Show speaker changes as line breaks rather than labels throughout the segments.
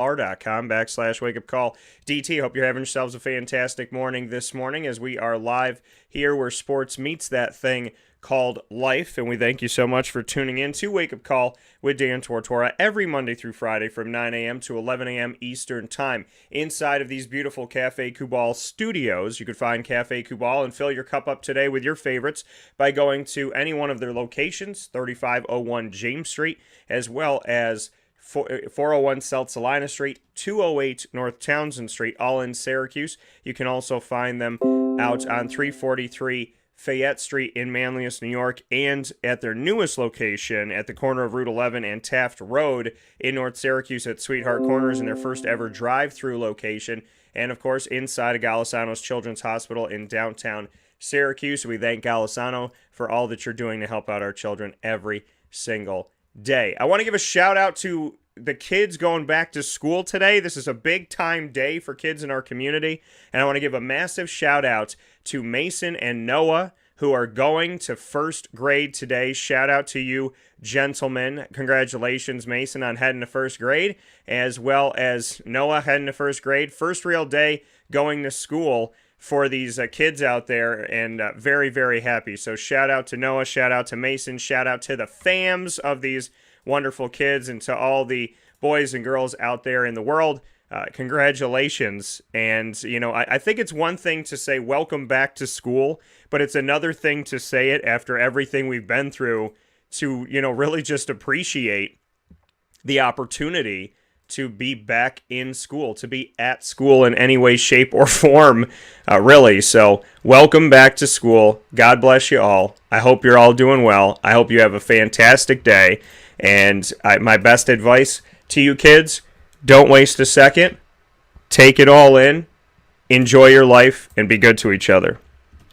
r.com/wakeupcall. DT, hope you're having yourselves a fantastic morning this morning as we are live here where sports meets that thing called life. And we thank you so much for tuning in to Wake Up Call with Dan Tortora every Monday through Friday from 9 a.m. to 11 a.m. Eastern Time. Inside of these beautiful Cafe Kubal studios, you can find Cafe Kubal and fill your cup up today with your favorites by going to any one of their locations, 3501 James Street, as well as 401 South Salina Street, 208 North Townsend Street, all in Syracuse. You can also find them out on 343 Fayette Street in Manlius, New York, and at their newest location at the corner of Route 11 and Taft Road in North Syracuse at Sweetheart Corners in their first ever drive-through location. And, of course, inside of Golisano's Children's Hospital in downtown Syracuse. We thank Golisano for all that you're doing to help out our children every single day. I want to give a shout-out to the kids going back to school today. This is a big-time day for kids in our community, and I want to give a massive shout-out to Mason and Noah, who are going to first grade today. Shout out to you, gentlemen. Congratulations, Mason, on heading to first grade, as well as Noah heading to first grade. First real day going to school for these kids out there, and very, very happy. So shout out to Noah, shout out to Mason, shout out to the fams of these wonderful kids, and to all the boys and girls out there in the world. Congratulations. And, you know, I think it's one thing to say welcome back to school, but it's another thing to say it after everything we've been through to, you know, really just appreciate the opportunity to be back in school, to be at school in any way, shape, or form, really. So welcome back to school. God bless you all. I hope you're all doing well. I hope you have a fantastic day. And my best advice to you kids, don't waste a second. Take it all in. Enjoy your life and be good to each other.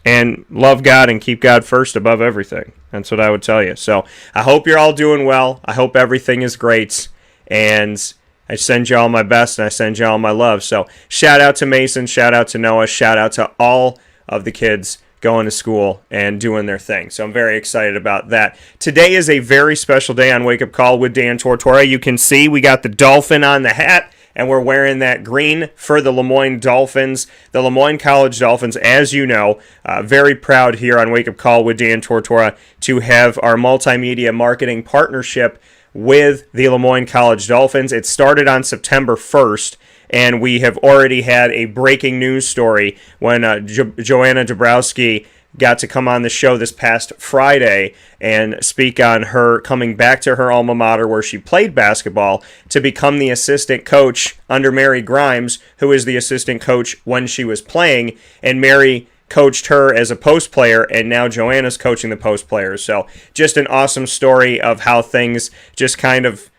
And love God and keep God first above everything. That's what I would tell you. So I hope you're all doing well. I hope everything is great. And I send you all my best and I send you all my love. So shout out to Mason, shout out to Noah, shout out to all of the kids going to school and doing their thing. So I'm very excited about that. Today is a very special day on Wake Up Call with Dan Tortora. You can see we got the dolphin on the hat, and we're wearing that green for the Moyne Dolphins, the Moyne College Dolphins, as you know. Very proud here on Wake Up Call with Dan Tortora to have our multimedia marketing partnership with the Moyne College Dolphins. It started on September 1st, and we have already had a breaking news story when Joanna Dabrowski got to come on the show this past Friday and speak on her coming back to her alma mater where she played basketball to become the assistant coach under Mary Grimes, who is the assistant coach when she was playing, and Mary coached her as a post player, and now Joanna's coaching the post players. So just an awesome story of how things just kind of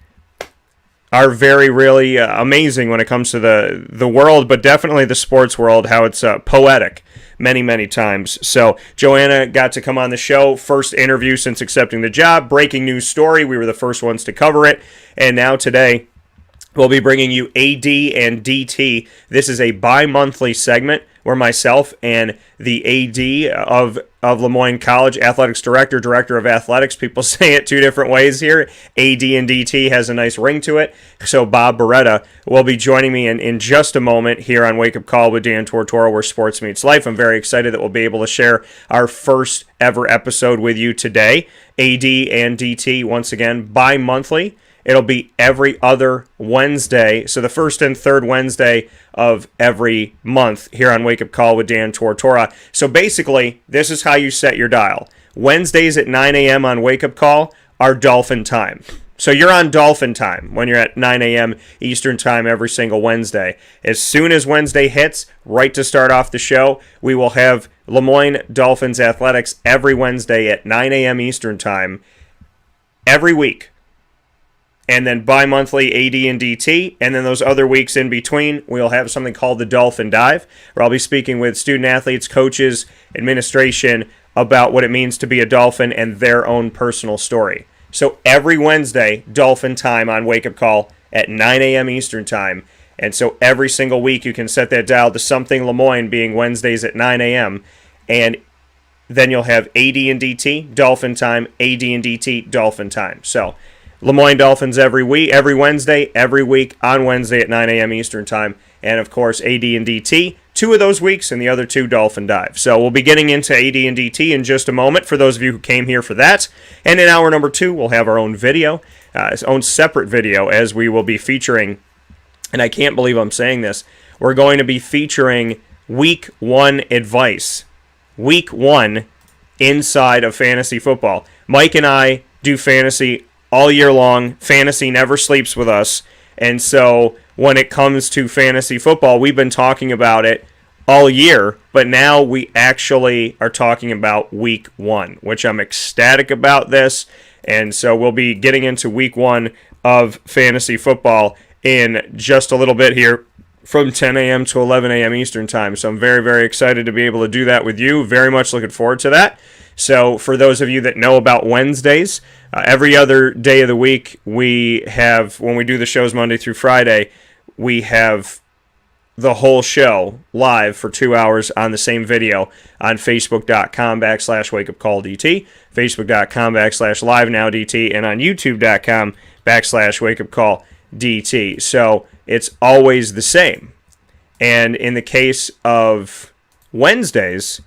are very, really amazing when it comes to the world, but definitely the sports world, how it's poetic many, many times. So Joanna got to come on the show, first interview since accepting the job, breaking news story. We were the first ones to cover it, and now today we'll be bringing you AD and DT. This is a bi-monthly segment where myself and the AD of Moyne College, athletics director of athletics, people say it two different ways here. AD and DT has a nice ring to it. So Bob Beretta will be joining me in just a moment here on Wake Up Call with Dan Tortora, where sports meets life. I'm very excited that we'll be able to share our first ever episode with you today. AD and DT, once again, bi-monthly. It'll be every other Wednesday, so the first and third Wednesday of every month here on Wake Up Call with Dan Tortora. So basically, this is how you set your dial. Wednesdays at 9 a.m. on Wake Up Call are Dolphin time. So you're on Dolphin time when you're at 9 a.m. Eastern time every single Wednesday. As soon as Wednesday hits, right to start off the show, we will have Moyne Dolphins Athletics every Wednesday at 9 a.m. Eastern time every week. And then bi-monthly AD and DT, and then those other weeks in between, we'll have something called the Dolphin Dive, where I'll be speaking with student athletes, coaches, administration about what it means to be a Dolphin and their own personal story. So every Wednesday, Dolphin time on Wake Up Call at 9 a.m. Eastern time. And so every single week you can set that dial to something Moyne, being Wednesdays at 9 a.m. And then you'll have AD and DT, Dolphin time, AD and DT, Dolphin time. So Moyne Dolphins every Wednesday, every week on Wednesday at 9 a.m. Eastern Time. And, of course, AD and DT, 2 of those weeks, and the other 2 Dolphin Dive. So we'll be getting into AD and DT in just a moment for those of you who came here for that. And in hour number 2, we'll have our own video, own separate video, as we will be featuring, and I can't believe I'm saying this, we're going to be featuring Week 1 advice. Week 1 inside of fantasy football. Mike and I do fantasy all year long. Fantasy never sleeps with us. And so when it comes to fantasy football, we've been talking about it all year, but now we actually are talking about Week 1, which I'm ecstatic about this. And so we'll be getting into Week 1 of fantasy football in just a little bit here from 10 a.m. to 11 a.m. Eastern Time. So I'm very, very excited to be able to do that with you. Very much looking forward to that. So for those of you that know about Wednesdays, every other day of the week we have, when we do the shows Monday through Friday, we have the whole show live for 2 hours on the same video on Facebook.com/WakeUpCallDT, Facebook.com/LiveNowDT, and on YouTube.com/WakeUpCallDT. So it's always the same. And in the case of Wednesdays,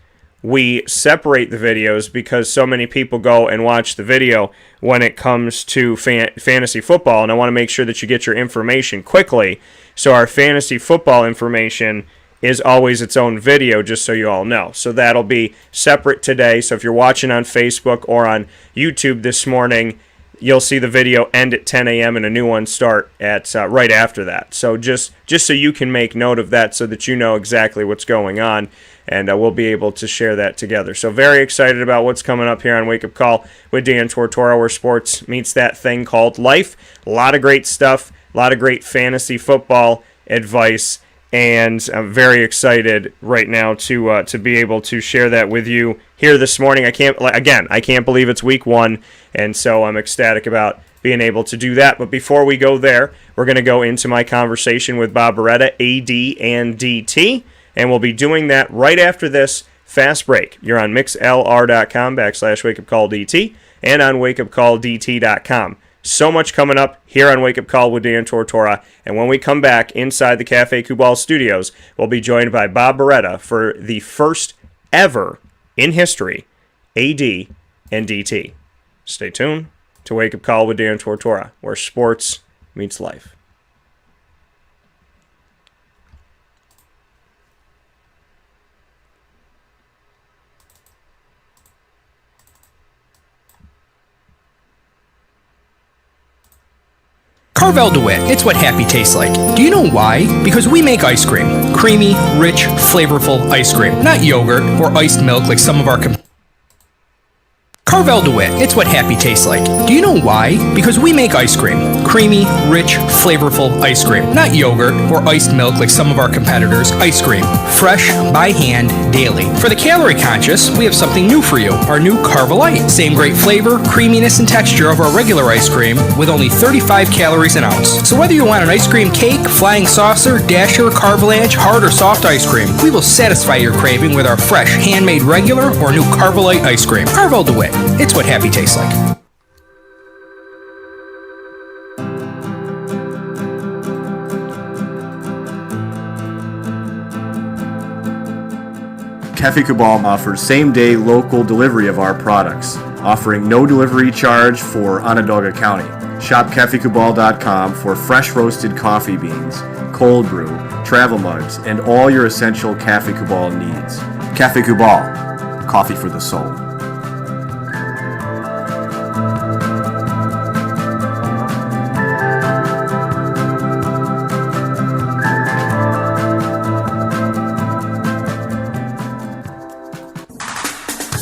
we separate the videos because so many people go and watch the video when it comes to fantasy football, and I want to make sure that you get your information quickly. So our fantasy football information is always its own video, just so you all know. So that'll be separate today. So if you're watching on Facebook or on YouTube this morning, you'll see the video end at 10 a.m. and a new one start at right after that. So just so you can make note of that so that you know exactly what's going on, and we'll be able to share that together. So very excited about what's coming up here on Wake Up Call with Dan Tortora, where sports meets that thing called life. A lot of great stuff, a lot of great fantasy football advice, and I'm very excited right now to be able to share that with you here this morning. I can't believe it's Week 1, and so I'm ecstatic about being able to do that. But before we go there, we're going to go into my conversation with Bob Beretta, AD and DT, and we'll be doing that right after this fast break. You're on mixlr.com/WakeUpCallDT and on WakeUpCallDT.com. So much coming up here on Wake Up Call with Dan Tortora. And when we come back inside the Cafe Kubal studios, we'll be joined by Bob Beretta for the first ever in history AD and DT. Stay tuned to Wake Up Call with Dan Tortora, where sports meets life.
Carvel DeWitt, it's what happy tastes like. Do you know why? Because we make ice cream. Creamy, rich, flavorful ice cream. Not yogurt or iced milk like some of our Carvel DeWitt, it's what happy tastes like. Do you know why? Because we make ice cream. Creamy, rich, flavorful ice cream. Not yogurt or iced milk like some of our competitors. Ice cream. Fresh, by hand, daily. For the calorie conscious, we have something new for you. Our new Carvelite. Same great flavor, creaminess, and texture of our regular ice cream with only 35 calories an ounce. So whether you want an ice cream cake, flying saucer, dasher, carvalanche, hard or soft ice cream, we will satisfy your craving with our fresh, handmade regular or new Carvelite ice cream. Carvel DeWitt. It's what happy tastes like.
Cafe Kubal offers same-day local delivery of our products, offering no delivery charge for Onondaga County. Shop cafekubal.com for fresh roasted coffee beans, cold brew, travel mugs, and all your essential Cafe Kubal needs. Cafe Kubal, coffee for the soul.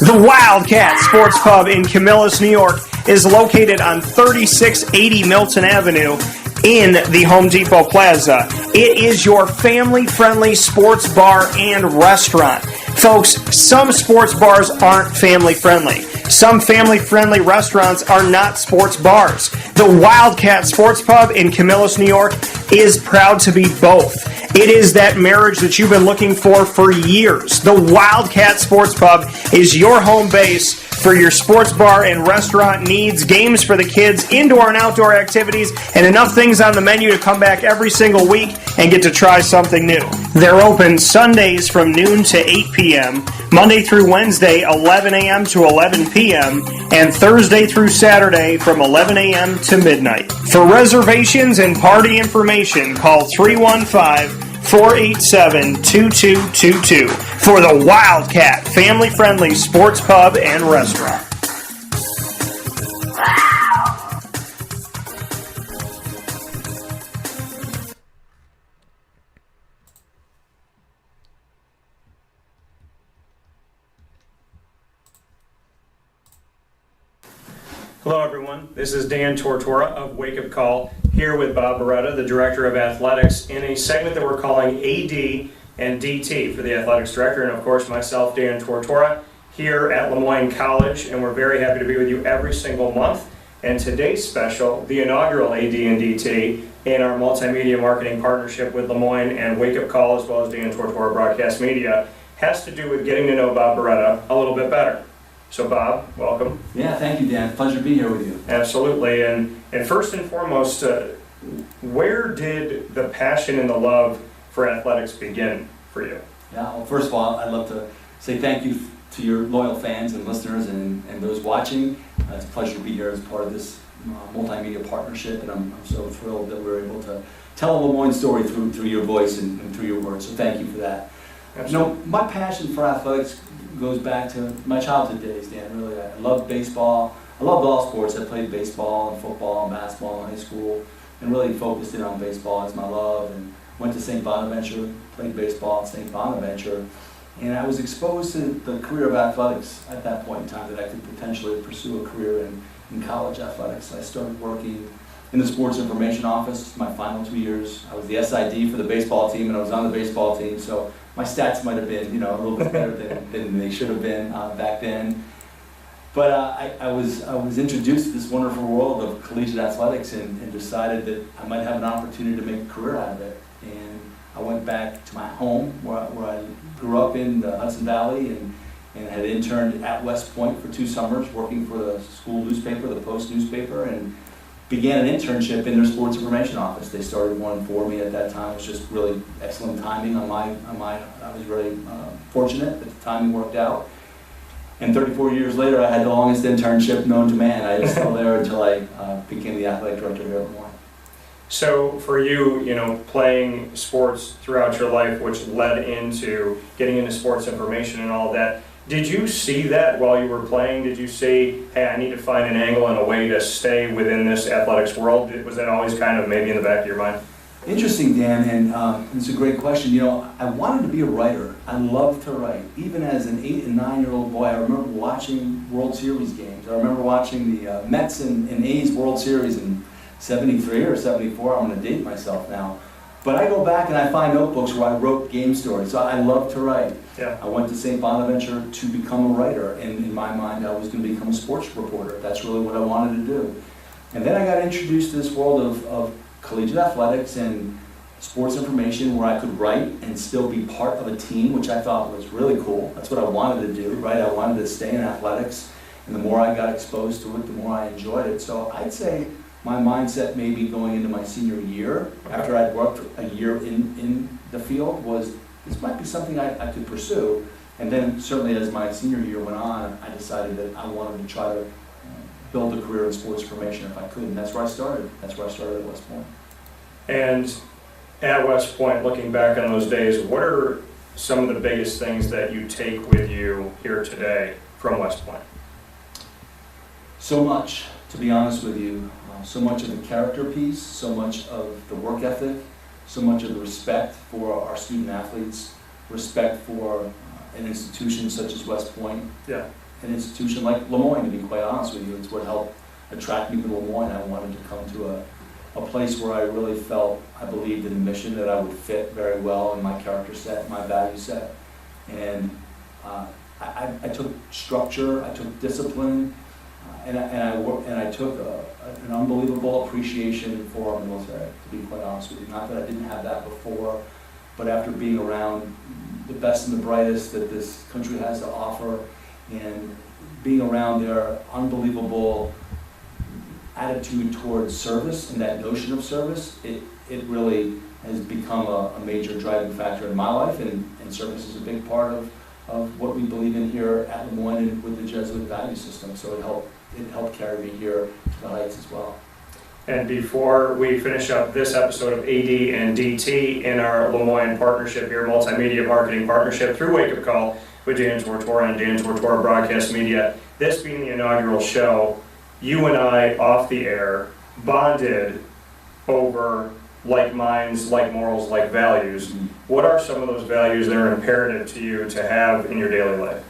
The Wildcat Sports Pub in Camillus, New York is located on 3680 Milton Avenue in the Home Depot Plaza. It is your family-friendly sports bar and restaurant. Folks, some sports bars aren't family-friendly. Some family-friendly restaurants are not sports bars. The Wildcat Sports Pub in Camillus, New York is proud to be both. It is that marriage that you've been looking for years. The Wildcat Sports Pub is your home base for your sports bar and restaurant needs, games for the kids, indoor and outdoor activities, and enough things on the menu to come back every single week and get to try something new. They're open Sundays from noon to 8 p.m., Monday through Wednesday 11 a.m. to 11 p.m., and Thursday through Saturday from 11 a.m. to midnight. For reservations and party information, call 315-487-2222 for the Wildcat family-friendly sports pub and restaurant. Hello everyone, this is Dan Tortora of Wake Up Call, here with Bob Beretta, the Director of Athletics, in a segment that we're calling AD and DT for the Athletics Director, and of course myself, Dan Tortora, here at Moyne College, and we're very happy to be with you every single month. And today's special, the inaugural AD and DT in our multimedia marketing partnership with Moyne and Wake Up Call, as well as Dan Tortora Broadcast Media, has to do with getting to know Bob Beretta a little bit better. So Bob, welcome.
Yeah, thank you, Dan. Pleasure to be here with you.
Absolutely. And first and foremost, where did the passion and the love for athletics begin for you?
Yeah, well, first of all, I'd love to say thank you to your loyal fans and listeners and those watching. It's a pleasure to be here as part of this multimedia partnership, and I'm so thrilled that we're able to tell a Moyne story through your voice and through your words. So thank you for that.
Absolutely.
You know, my passion for athletics goes back to my childhood days, Dan. Really, I loved baseball. I loved all sports. I played baseball and football and basketball in high school, and really focused in on baseball as my love. And went to St. Bonaventure, played baseball at St. Bonaventure, and I was exposed to the career of athletics at that point in time, that I could potentially pursue a career in college athletics. I started working in the sports information office my final 2 years. I was the SID for the baseball team, and I was on the baseball team, so my stats might have been, a little bit better than they should have been back then. But I was introduced to this wonderful world of collegiate athletics and decided that I might have an opportunity to make a career out of it. And I went back to my home where I grew up in the Hudson Valley and had interned at West Point for 2 summers working for the school newspaper, the Post newspaper, and began an internship in their sports information office. They started one for me at that time. It was just really excellent timing on my I was really fortunate that the timing worked out. And 34 years later, I had the longest internship known to man. I was still there until I became the athletic director here at Moyne.
So for you, playing sports throughout your life, which led into getting into sports information and all of that, did you see that while you were playing? Did you say, hey, I need to find an angle and a way to stay within this athletics world? Was that always kind of maybe in the back of your mind?
Interesting, Dan, and it's a great question. I wanted to be a writer. I loved to write. Even as an 8 and 9-year-old boy, I remember watching World Series games. I remember watching the Mets and A's World Series in 73 or 74. I'm going to date myself now. But I go back and I find notebooks where I wrote game stories. So I love to write.
Yeah.
I went to St. Bonaventure to become a writer, and in my mind I was going to become a sports reporter. That's really what I wanted to do. And then I got introduced to this world of collegiate athletics and sports information where I could write and still be part of a team, which I thought was really cool. That's what I wanted to do, right? I wanted to stay in athletics, and the more I got exposed to it, the more I enjoyed it. So I'd say my mindset maybe going into my senior year, after I'd worked a year in the field, was this might be something I could pursue. And then certainly as my senior year went on, I decided that I wanted to try to build a career in sports information if I could, and that's where I started. That's where I started at West Point.
And at West Point, looking back on those days, what are some of the biggest things that you take with you here today from West Point?
So much, to be honest with you. So much of the character piece, so much of the work ethic, so much of the respect for our student athletes, respect for an institution such as West Point,
Yeah.
an institution like Moyne, to be quite honest with you. It's what helped attract me to Moyne. I wanted to come to a place where I really felt I believed in the mission, that I would fit very well in my character set, my value set. And I took structure, I took discipline, and I took an unbelievable appreciation for our military, to be quite honest with you. Not that I didn't have that before, but after being around the best and the brightest that this country has to offer, and being around their unbelievable attitude towards service and that notion of service, it really has become a major driving factor in my life, and service is a big part of what we believe in here at Lemoyne and with the Jesuit value system. So it helped carry me here to the heights as well.
And before we finish up this episode of AD and DT in our Lemoyne partnership here, multimedia marketing partnership through Wake Up Call with Dan Tortora and Dan Tortora Broadcast Media, this being the inaugural show, you and I off the air bonded over like minds, like morals, like values. What are some of those values that are imperative to you to have in your daily life?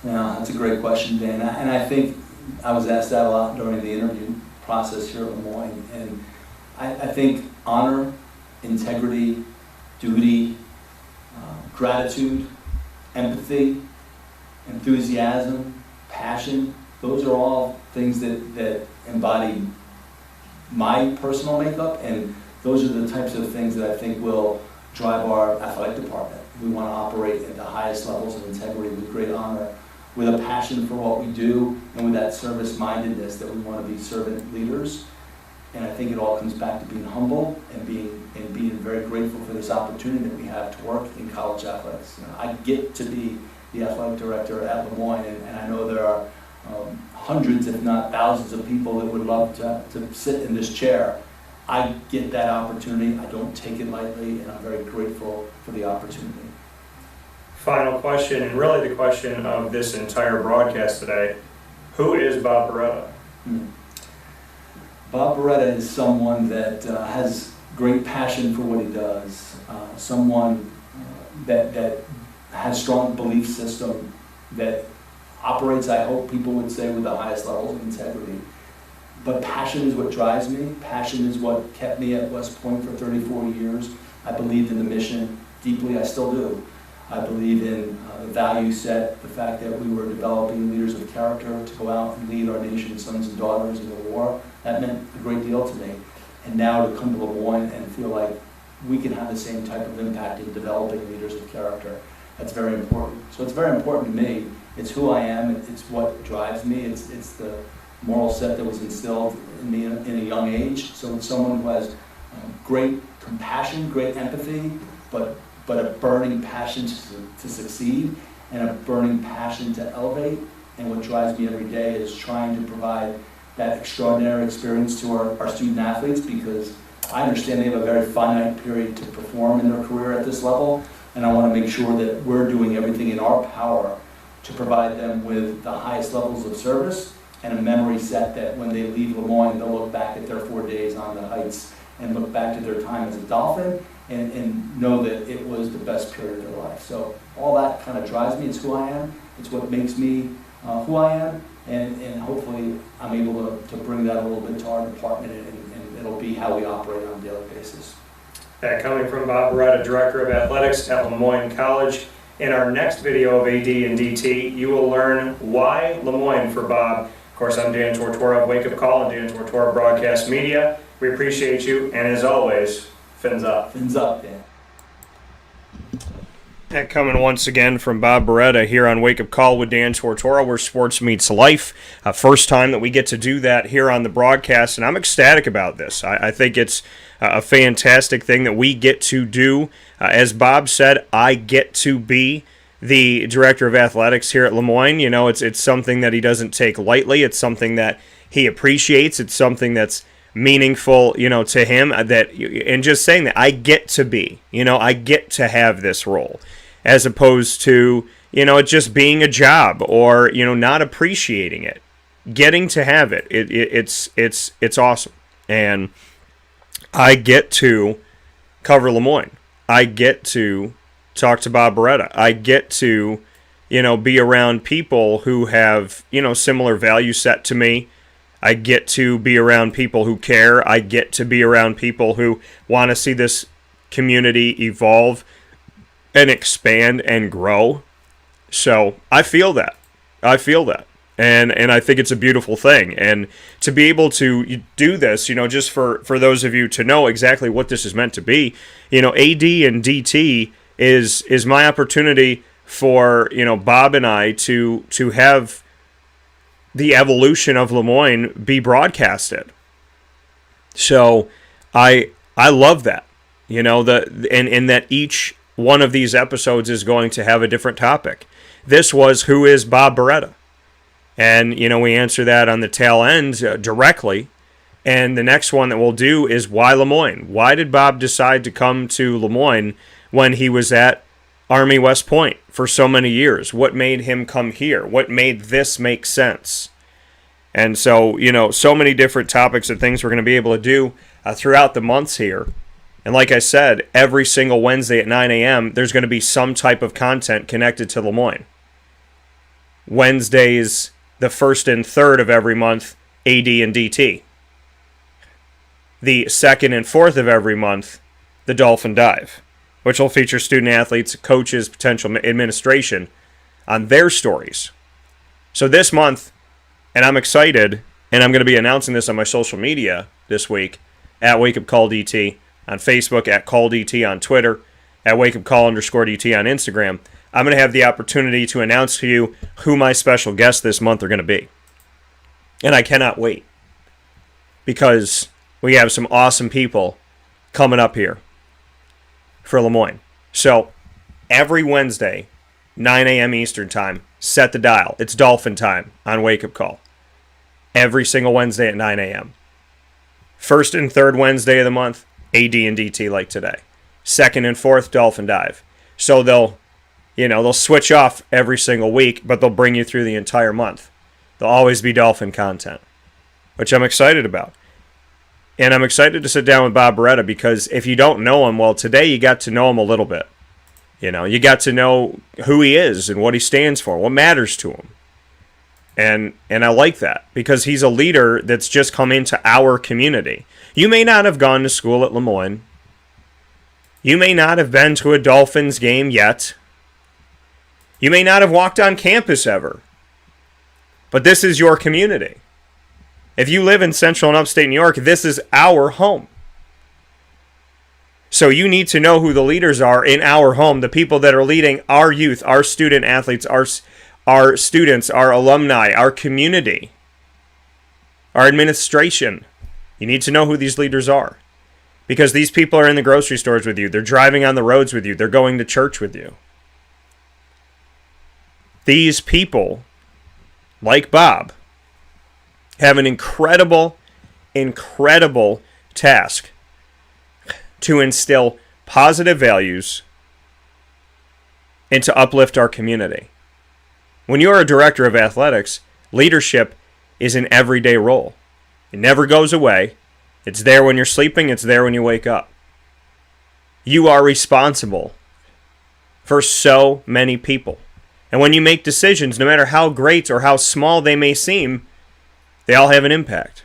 Yeah, that's a great question, Dan. And I think I was asked that a lot during the interview process here at Lemoyne. And I think honor, integrity, duty, gratitude, empathy, enthusiasm, passion, those are all things that embody my personal makeup, and those are the types of things that I think will drive our athletic department. We want to operate at the highest levels of integrity with great honor, with a passion for what we do, and with that service-mindedness that we want to be servant leaders. And I think it all comes back to being humble and being very grateful for this opportunity that we have to work in college athletics. You know, I get to be the athletic director at Lemoyne, and I know there are hundreds, if not thousands, of people that would love to sit in this chair. I get that opportunity. I don't take it lightly, and I'm very grateful for the opportunity.
Final question, and really the question of this entire broadcast today: who is Bob Beretta?
Bob Beretta is someone that has great passion for what he does, someone that has strong belief system, that operates, I hope people would say, with the highest levels of integrity. But passion is what drives me. Passion is what kept me at West Point for 34 years. I believed in the mission deeply. I still do. I believe in the value set, the fact that we were developing leaders of character to go out and lead our nation's sons and daughters in the war. That meant a great deal to me. And now to come to Lemoyne and feel like we can have the same type of impact in developing leaders of character, that's very important. So it's very important to me. It's who I am. It's what drives me. It's the moral set that was instilled in me in a young age. So it's someone who has great compassion, great empathy, but a burning passion to succeed and a burning passion to elevate. And what drives me every day is trying to provide that extraordinary experience to our student athletes, because I understand they have a very finite period to perform in their career at this level, and I want to make sure that we're doing everything in our power to provide them with the highest levels of service and a memory set that when they leave Lemoyne, they'll look back at their 4 days on the heights and look back to their time as a Dolphin and know that it was the best period of their life. So all that kind of drives me. It's who I am. It's what makes me who I am. And hopefully I'm able to bring that a little bit to our department, and it'll be how we operate on a daily basis.
That coming from Bob Beretta, Director of Athletics at Lemoyne College. In our next video of AD and DT, you will learn why Lemoyne for Bob. Of course, I'm Dan Tortora of Wake Up Call and Dan Tortora Broadcast Media. We appreciate you, and as always, fins up.
Fins up, Dan.
That coming once again from Bob Beretta here on Wake Up Call with Dan Tortora, where sports meets life. First time that we get to do that here on the broadcast, and I'm ecstatic about this. I think it's a fantastic thing that we get to do. As Bob said, I get to be the Director of Athletics here at Lemoyne. You know, it's something that he doesn't take lightly. It's something that he appreciates. It's something that's meaningful, you know, to him. And just saying that I get to be, you know, I get to have this role, as opposed to, you know, it just being a job or, you know, not appreciating it. Getting to have it, it's awesome. And I get to cover Lemoyne. I get to talk to Bob Beretta. I get to, you know, be around people who have, you know, similar value set to me. I get to be around people who care. I get to be around people who want to see this community evolve and expand and grow. So I feel that. And I think it's a beautiful thing. And to be able to do this, you know, just for those of you to know exactly what this is meant to be, you know, AD and DT is my opportunity for, you know, Bob and I to have the evolution of Lemoyne be broadcasted. So I love that, and that each one of these episodes is going to have a different topic. This was, who is Bob Beretta? And, we answer that on the tail end directly. And the next one that we'll do is, why Lemoyne? Why did Bob decide to come to Lemoyne when he was at Army West Point for so many years? What made him come here? What made this make sense? And so, so many different topics and things we're going to be able to do throughout the months here. And like I said, every single Wednesday at 9 a.m., there's going to be some type of content connected to Lemoyne. Wednesdays, the 1st and 3rd of every month, AD and DT. The 2nd and 4th of every month, the Dolphin Dive, which will feature student athletes, coaches, potential administration on their stories. So this month, and I'm excited, and I'm going to be announcing this on my social media this week, at Wake Up Call DT on Facebook, at Call DT on Twitter, at Wake Up Call _DT on Instagram. I'm going to have the opportunity to announce to you who my special guests this month are going to be. And I cannot wait, because we have some awesome people coming up here for Lemoyne. So every Wednesday, 9 a.m. Eastern Time, set the dial. It's Dolphin time on Wake Up Call. Every single Wednesday at 9 a.m. 1st and 3rd Wednesday of the month, AD and DT like today. 2nd and 4th, Dolphin Dive. So they'll switch off every single week, but they'll bring you through the entire month. There'll always be Dolphin content, which I'm excited about. And I'm excited to sit down with Bob Beretta, because if you don't know him, well, today you got to know him a little bit. You got to know who he is and what he stands for, what matters to him. And I like that, because he's a leader that's just come into our community. You may not have gone to school at Lemoyne. You may not have been to a Dolphins game yet. You may not have walked on campus ever. But this is your community. If you live in central and upstate New York, this is our home. So you need to know who the leaders are in our home, the people that are leading our youth, our student athletes, our students, our alumni, our community, our administration. You need to know who these leaders are, because these people are in the grocery stores with you. They're driving on the roads with you. They're going to church with you. These people, like Bob, have an incredible task to instill positive values and to uplift our community. When you're a director of athletics, leadership is an everyday role. It never goes away. It's there when you're sleeping. It's there when you wake up. You are responsible for so many people. And when you make decisions, no matter how great or how small they may seem, they all have an impact.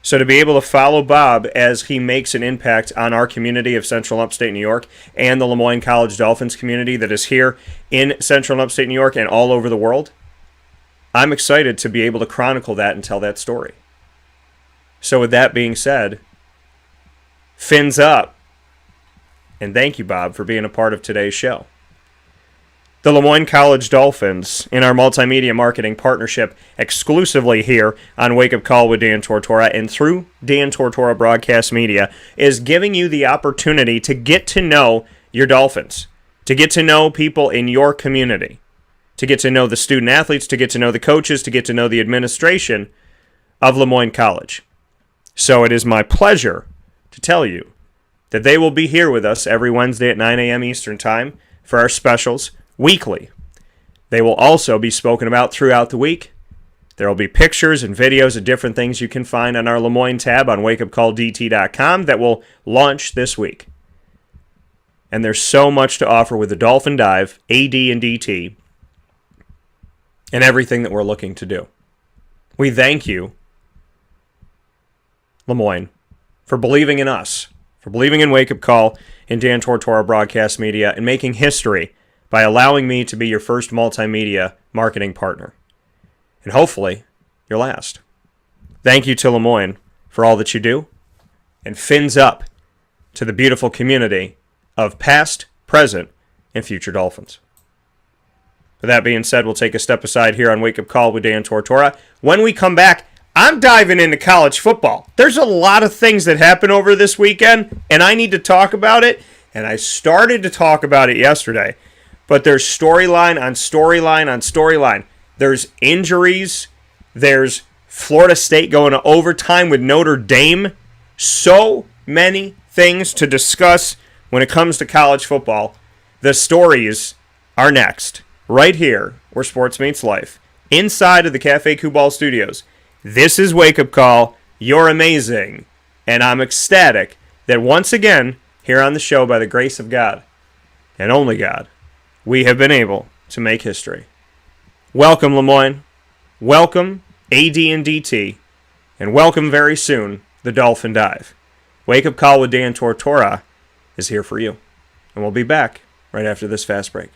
So to be able to follow Bob as he makes an impact on our community of Central and Upstate New York and the Lemoyne College Dolphins community that is here in Central and Upstate New York and all over the world, I'm excited to be able to chronicle that and tell that story. So with that being said, fins up. And thank you, Bob, for being a part of today's show. The Lemoyne College Dolphins, in our multimedia marketing partnership exclusively here on Wake Up Call with Dan Tortora and through Dan Tortora Broadcast Media, is giving you the opportunity to get to know your Dolphins, to get to know people in your community, to get to know the student athletes, to get to know the coaches, to get to know the administration of Lemoyne College. So it is my pleasure to tell you that they will be here with us every Wednesday at 9 a.m. Eastern Time for our specials weekly. They will also be spoken about throughout the week. There will be pictures and videos of different things you can find on our Lemoyne tab on wakeupcalldt.com that will launch this week. And there's so much to offer with the Dolphin Dive, AD and DT, and everything that we're looking to do. We thank you, Lemoyne, for believing in us, for believing in Wake Up Call and Dan Tortora Broadcast Media, and making history by allowing me to be your first multimedia marketing partner. And hopefully, your last. Thank you to Lemoyne for all that you do, and fins up to the beautiful community of past, present, and future Dolphins. With that being said, we'll take a step aside here on Wake Up Call with Dan Tortora. When we come back, I'm diving into college football. There's a lot of things that happened over this weekend, and I need to talk about it, and I started to talk about it yesterday. But there's storyline on storyline on storyline. There's injuries. There's Florida State going to overtime with Notre Dame. So many things to discuss when it comes to college football. The stories are next, right here where sports meets life, inside of the Cafe Kubal Studios. This is Wake Up Call. You're amazing. And I'm ecstatic that once again, here on the show, by the grace of God, and only God, we have been able to make history. Welcome, Lemoyne. Welcome, AD and DT. And welcome very soon, the Dolphin Dive. Wake Up Call with Dan Tortora is here for you. And we'll be back right after this fast break.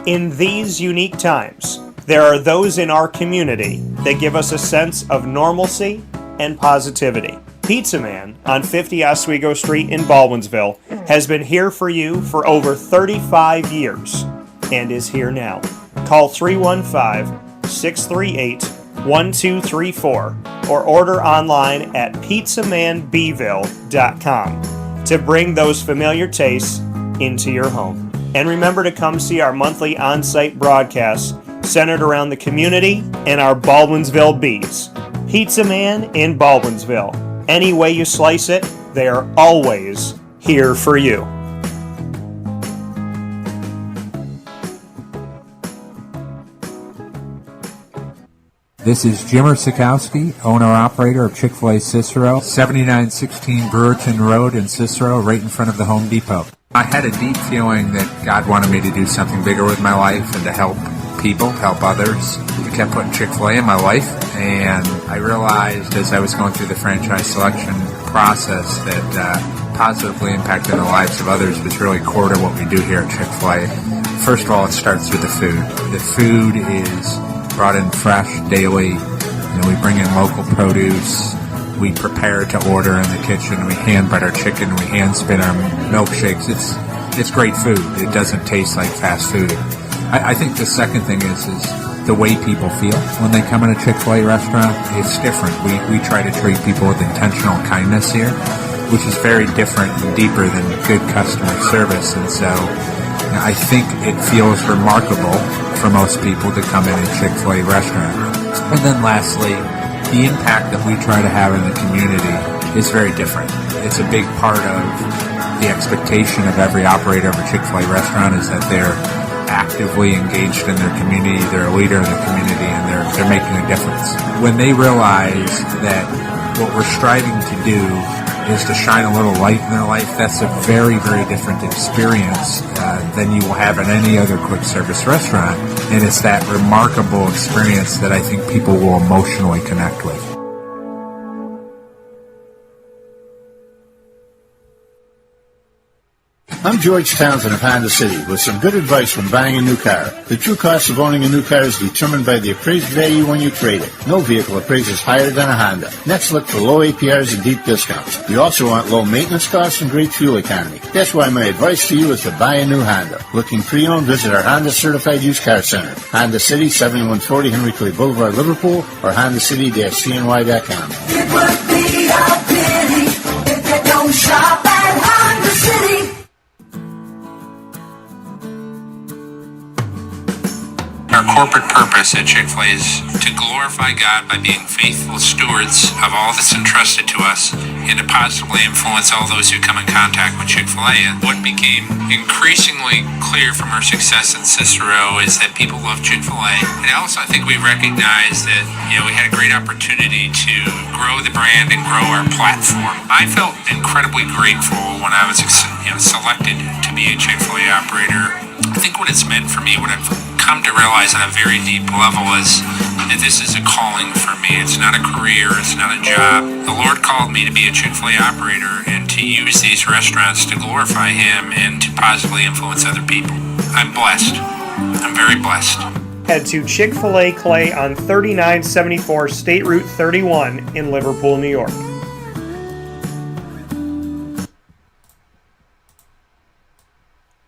In these unique times, there are those in our community that give us a sense of normalcy and positivity. Pizza Man on 50 Oswego Street in Baldwinsville has been here for you for over 35 years and is here now. Call 315-638-1234 or order online at pizzamanbville.com to bring those familiar tastes into your home. And remember to come see our monthly on-site broadcasts centered around the community and our Baldwinsville Bees. Pizza Man in Baldwinsville. Any way you slice it, they are always here for you.
This is Jimmer Sikowski, owner-operator of Chick-fil-A Cicero, 7916 Brewerton Road in Cicero, right in front of the Home Depot. I had a deep feeling that God wanted me to do something bigger with my life and to help people, help others. I kept putting Chick-fil-A in my life, and I realized as I was going through the franchise selection process that positively impacting the lives of others was really core to what we do here at Chick-fil-A. First of all, it starts with the food. The food is brought in fresh daily. We bring in local produce. We prepare to order in the kitchen. We hand butter chicken. We hand spin our milkshakes. It's great food. It doesn't taste like fast food. I think the second thing is the way people feel when they come in a Chick-fil-A restaurant. It's different. We try to treat people with intentional kindness here, which is very different and deeper than good customer service. And so I think it feels remarkable for most people to come in a Chick-fil-A restaurant. And then lastly, the impact that we try to have in the community is very different. It's a big part of the expectation of every operator of a Chick-fil-A restaurant is that they're actively engaged in their community, they're a leader in the community, and they're making a difference. When they realize that what we're striving to do is to shine a little light in their life, that's a very, very different experience than you will have in any other quick service restaurant. And it's that remarkable experience that I think people will emotionally connect with.
I'm George Townsend of Honda City with some good advice when buying a new car. The true cost of owning a new car is determined by the appraised value when you trade it. No vehicle appraises higher than a Honda. Next, look for low APRs and deep discounts. You also want low maintenance costs and great fuel economy. That's why my advice to you is to buy a new Honda. Looking pre-owned, visit our Honda Certified Used Car Center. Honda City, 7140 Henry Clay Boulevard, Liverpool, or HondaCity-CNY.com.
It would be a pity if you don't shop at Honda City.
Our corporate purpose at Chick-fil-A is to glorify God by being faithful stewards of all that's entrusted to us and to positively influence all those who come in contact with Chick-fil-A. And what became increasingly clear from our success in Cicero is that people love Chick-fil-A. And also I think we recognized that, we had a great opportunity to grow the brand and grow our platform. I felt incredibly grateful when I was selected to be a Chick-fil-A operator. I think what it's meant for me, what I've come to realize on a very deep level is that this is a calling for me. It's not a career. It's not a job. The Lord called me to be a Chick-fil-A operator and to use these restaurants to glorify Him and to positively influence other people. I'm blessed. I'm very blessed.
Head to Chick-fil-A Clay on 3974 State Route 31 in Liverpool, New York.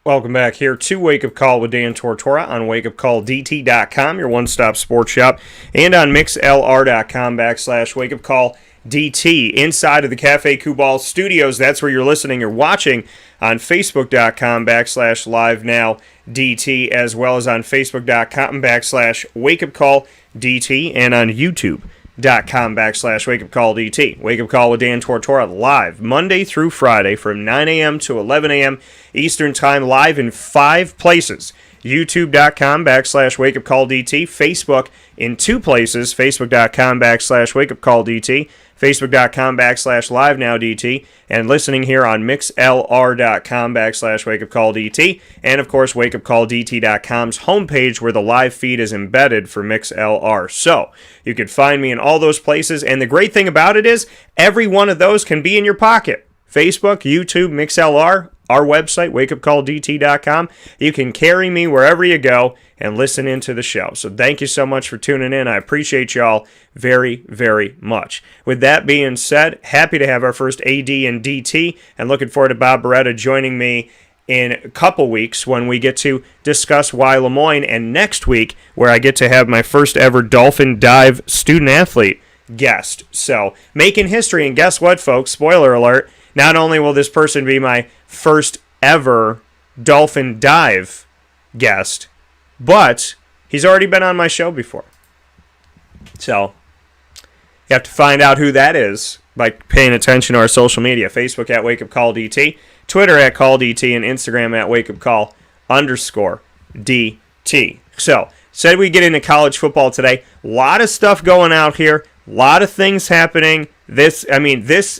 Welcome back here to Wake Up Call with Dan Tortora on wakeupcalldt.com, your one-stop sports shop, and on mixlr.com/wakeupcalldt. Inside of the Cafe Kubal studios, that's where you're listening or watching on facebook.com/live-now-dt, as well as on facebook.com/wakeupcalldt, and on youtube.com/wakeupcalldt. Wake Up Call with Dan Tortora live Monday through Friday from 9 a.m. to 11 a.m. Eastern Time, live in 5 places. youtube.com/wakeupcalldt, Facebook in 2 places, facebook.com/wakeupcalldt, facebook.com/live-now-dt, and listening here on mixlr.com/wakeupcalldt, and of course wakeupcalldt.com's homepage where the live feed is embedded for MixLR. So you can find me in all those places, and the great thing about it is every one of those can be in your pocket. Facebook, YouTube, MixLR, our website, wakeupcalldt.com. You can carry me wherever you go and listen into the show. So thank you so much for tuning in. I appreciate y'all very, very much. With that being said, happy to have our first AD and DT, and looking forward to Bob Beretta joining me in a couple weeks when we get to discuss why Lemoyne, and next week where I get to have my first ever Dolphin Dive student athlete guest. So making history, and guess what, folks? Spoiler alert. Not only will this person be my first ever Dolphin Dive guest, but he's already been on my show before. So you have to find out who that is by paying attention to our social media. Facebook at WakeUpCallDT, Twitter at CallDT, and Instagram at WakeUpCall_DT. So, said we get into college football today. A lot of stuff going out here. A lot of things happening. This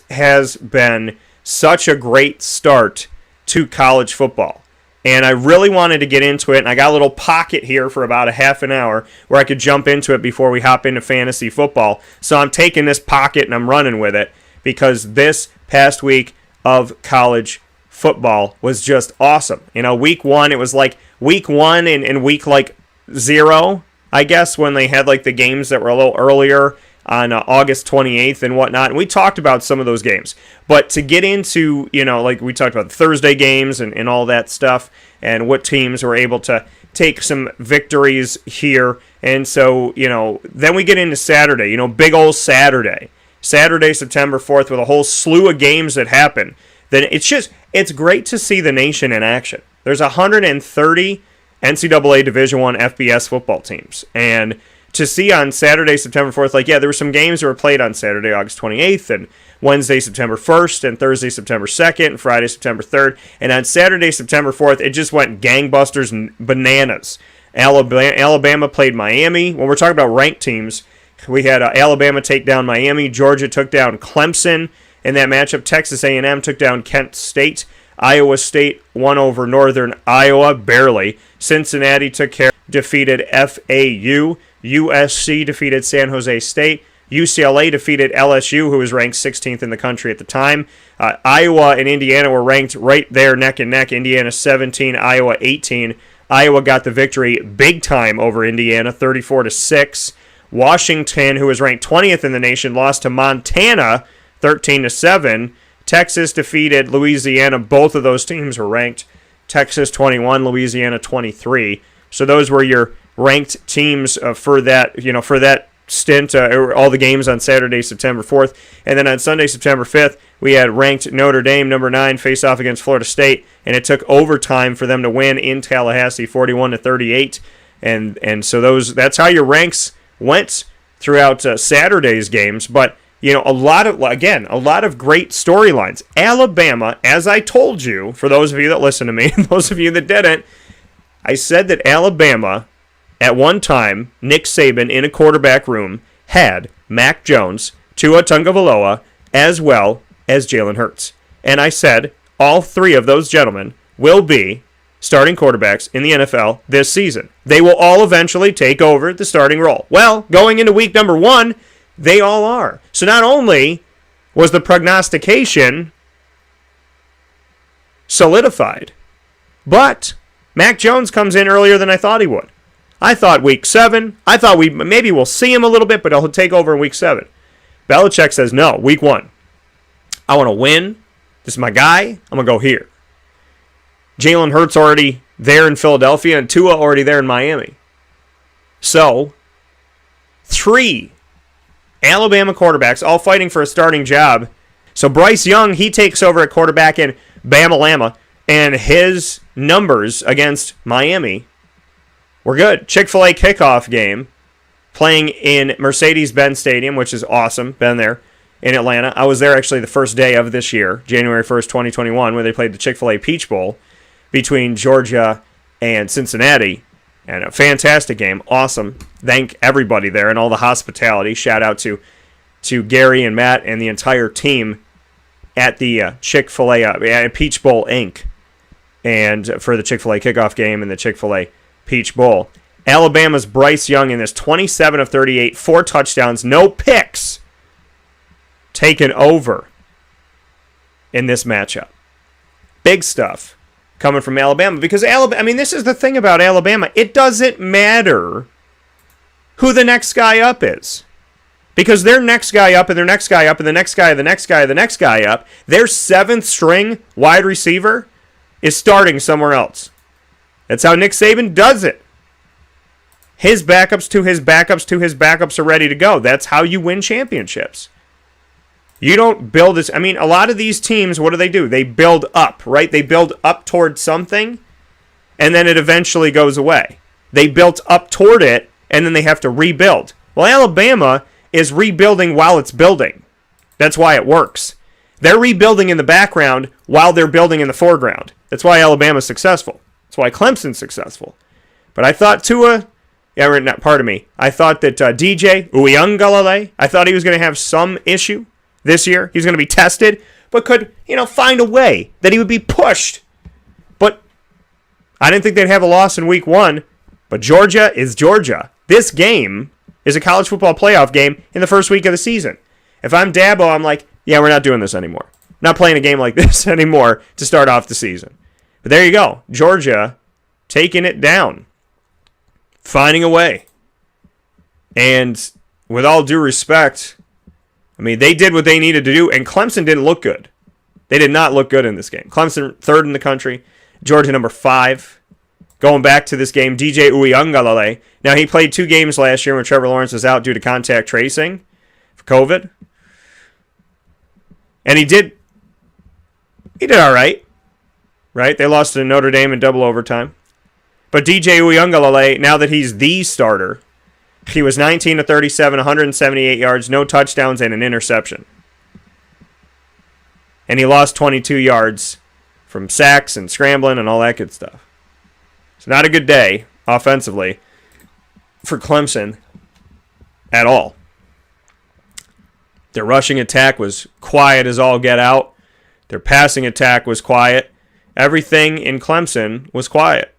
has been such a great start to college football. And I really wanted to get into it, and I got a little pocket here for about a half an hour where I could jump into it before we hop into fantasy football. So I'm taking this pocket and I'm running with it, because this past week of college football was just awesome. You know, week 1, it was like week 1 and week like 0, I guess, when they had like the games that were a little earlier on August 28th and whatnot. And we talked about some of those games. But to get into, you know, like we talked about the Thursday games and all that stuff, and what teams were able to take some victories here. And so, you know, then we get into Saturday, you know, big old Saturday. Saturday, September 4th, with a whole slew of games that happen. Then it's great to see the nation in action. There's 130 NCAA Division I FBS football teams. And to see on Saturday, September 4th, like, yeah, there were some games that were played on Saturday, August 28th, and Wednesday, September 1st, and Thursday, September 2nd, and Friday, September 3rd. And on Saturday, September 4th, it just went gangbusters and bananas. Alabama played Miami. When we're talking about ranked teams, we had Alabama take down Miami. Georgia took down Clemson in that matchup. Texas A&M took down Kent State. Iowa State won over Northern Iowa, barely. Cincinnati defeated FAU. USC defeated San Jose State. UCLA defeated LSU, who was ranked 16th in the country at the time. Iowa and Indiana were ranked right there, neck and neck. Indiana 17, Iowa 18. Iowa got the victory big time over Indiana, 34-6. Washington, who was ranked 20th in the nation, lost to Montana, 13-7. Texas defeated Louisiana. Both of those teams were ranked. Texas 21, Louisiana 23. So those were your ranked teams for that stint, all the games on Saturday, September 4th. And then on Sunday, September 5th, we had ranked Notre Dame, number 9, face off against Florida State, and it took overtime for them to win in Tallahassee, 41-38. And so that's how your ranks went throughout Saturday's games. But you know, a lot of great storylines. Alabama, as I told you, for those of you that listen to me, and those of you that didn't, I said that Alabama, at one time, Nick Saban in a quarterback room had Mac Jones, Tua Tagovailoa, as well as Jalen Hurts. And I said all 3 of those gentlemen will be starting quarterbacks in the NFL this season. They will all eventually take over the starting role. Well, going into week number 1, they all are. So not only was the prognostication solidified, but Mac Jones comes in earlier than I thought he would. I thought week 7. I thought maybe we'll see him a little bit, but he'll take over in week 7. Belichick says, no, week 1. I want to win. This is my guy. I'm going to go here. Jalen Hurts already there in Philadelphia and Tua already there in Miami. So, 3 Alabama quarterbacks all fighting for a starting job. So Bryce Young, he takes over at quarterback in Bama, and his numbers against Miami were good. Chick-fil-A kickoff game, playing in Mercedes-Benz Stadium, which is awesome. Been there in Atlanta. I was there actually the first day of this year, January 1st, 2021, where they played the Chick-fil-A Peach Bowl between Georgia and Cincinnati. And a fantastic game. Awesome. Thank everybody there and all the hospitality. Shout out to Gary and Matt and the entire team at the Chick-fil-A Peach Bowl Inc. and for the Chick-fil-A kickoff game and the Chick-fil-A Peach Bowl. Alabama's Bryce Young in this 27 of 38, 4 touchdowns, no picks, taken over in this matchup. Big stuff coming from Alabama, because this is the thing about Alabama. It doesn't matter who the next guy up is, because their next guy up and their next guy up and the next guy, the next guy, the next guy up, their 7th string wide receiver is starting somewhere else. That's how Nick Saban does it. His backups to his backups to his backups are ready to go. That's how you win championships. You don't build this. A lot of these teams, what do? They build up, right? They build up toward something, and then it eventually goes away. They built up toward it, and then they have to rebuild. Well, Alabama is rebuilding while it's building. That's why it works. They're rebuilding in the background while they're building in the foreground. That's why Alabama's successful. That's why Clemson's successful. But I thought I thought that DJ Uiagalelei, I thought he was going to have some issue this year. He's going to be tested, but could, find a way that he would be pushed. But I didn't think they'd have a loss in week 1. But Georgia is Georgia. This game is a college football playoff game in the first week of the season. If I'm Dabo, I'm like, yeah, we're not doing this anymore. Not playing a game like this anymore to start off the season. But there you go. Georgia taking it down. Finding a way. And with all due respect, they did what they needed to do, and Clemson didn't look good. They did not look good in this game. Clemson 3rd in the country. Georgia number 5. Going back to this game, DJ Uiagalelei. Now, he played 2 games last year when Trevor Lawrence was out due to contact tracing for COVID. And he did all right. Right? They lost to Notre Dame in double overtime. But DJ Uiagalelei, now that he's the starter, he was 19 of 37, 178 yards, no touchdowns, and an interception. And he lost 22 yards from sacks and scrambling and all that good stuff. It's not a good day offensively for Clemson at all. Their rushing attack was quiet as all get out. Their passing attack was quiet. Everything in Clemson was quiet.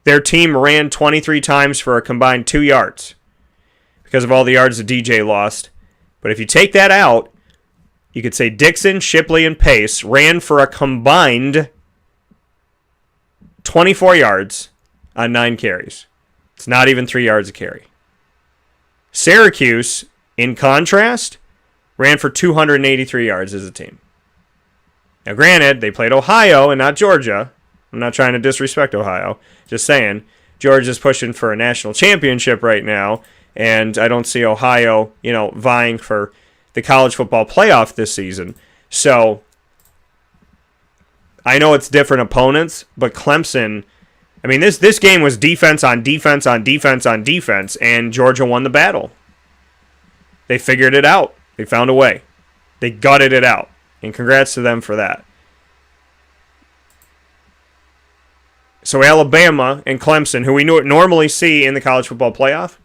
Their team ran 23 times for a combined 2 yards because of all the yards that DJ lost. But if you take that out, you could say Dixon, Shipley, and Pace ran for a combined 24 yards on 9 carries. It's not even 3 yards a carry. Syracuse, in contrast, ran for 283 yards as a team. Now, granted, they played Ohio and not Georgia. I'm not trying to disrespect Ohio. Just saying, Georgia's pushing for a national championship right now, and I don't see Ohio, vying for the college football playoff this season. So, I know it's different opponents, but Clemson, this game was defense on defense on defense on defense, and Georgia won the battle. They figured it out. They found a way. They gutted it out, and congrats to them for that. So Alabama and Clemson, who we normally see in the college football playoff,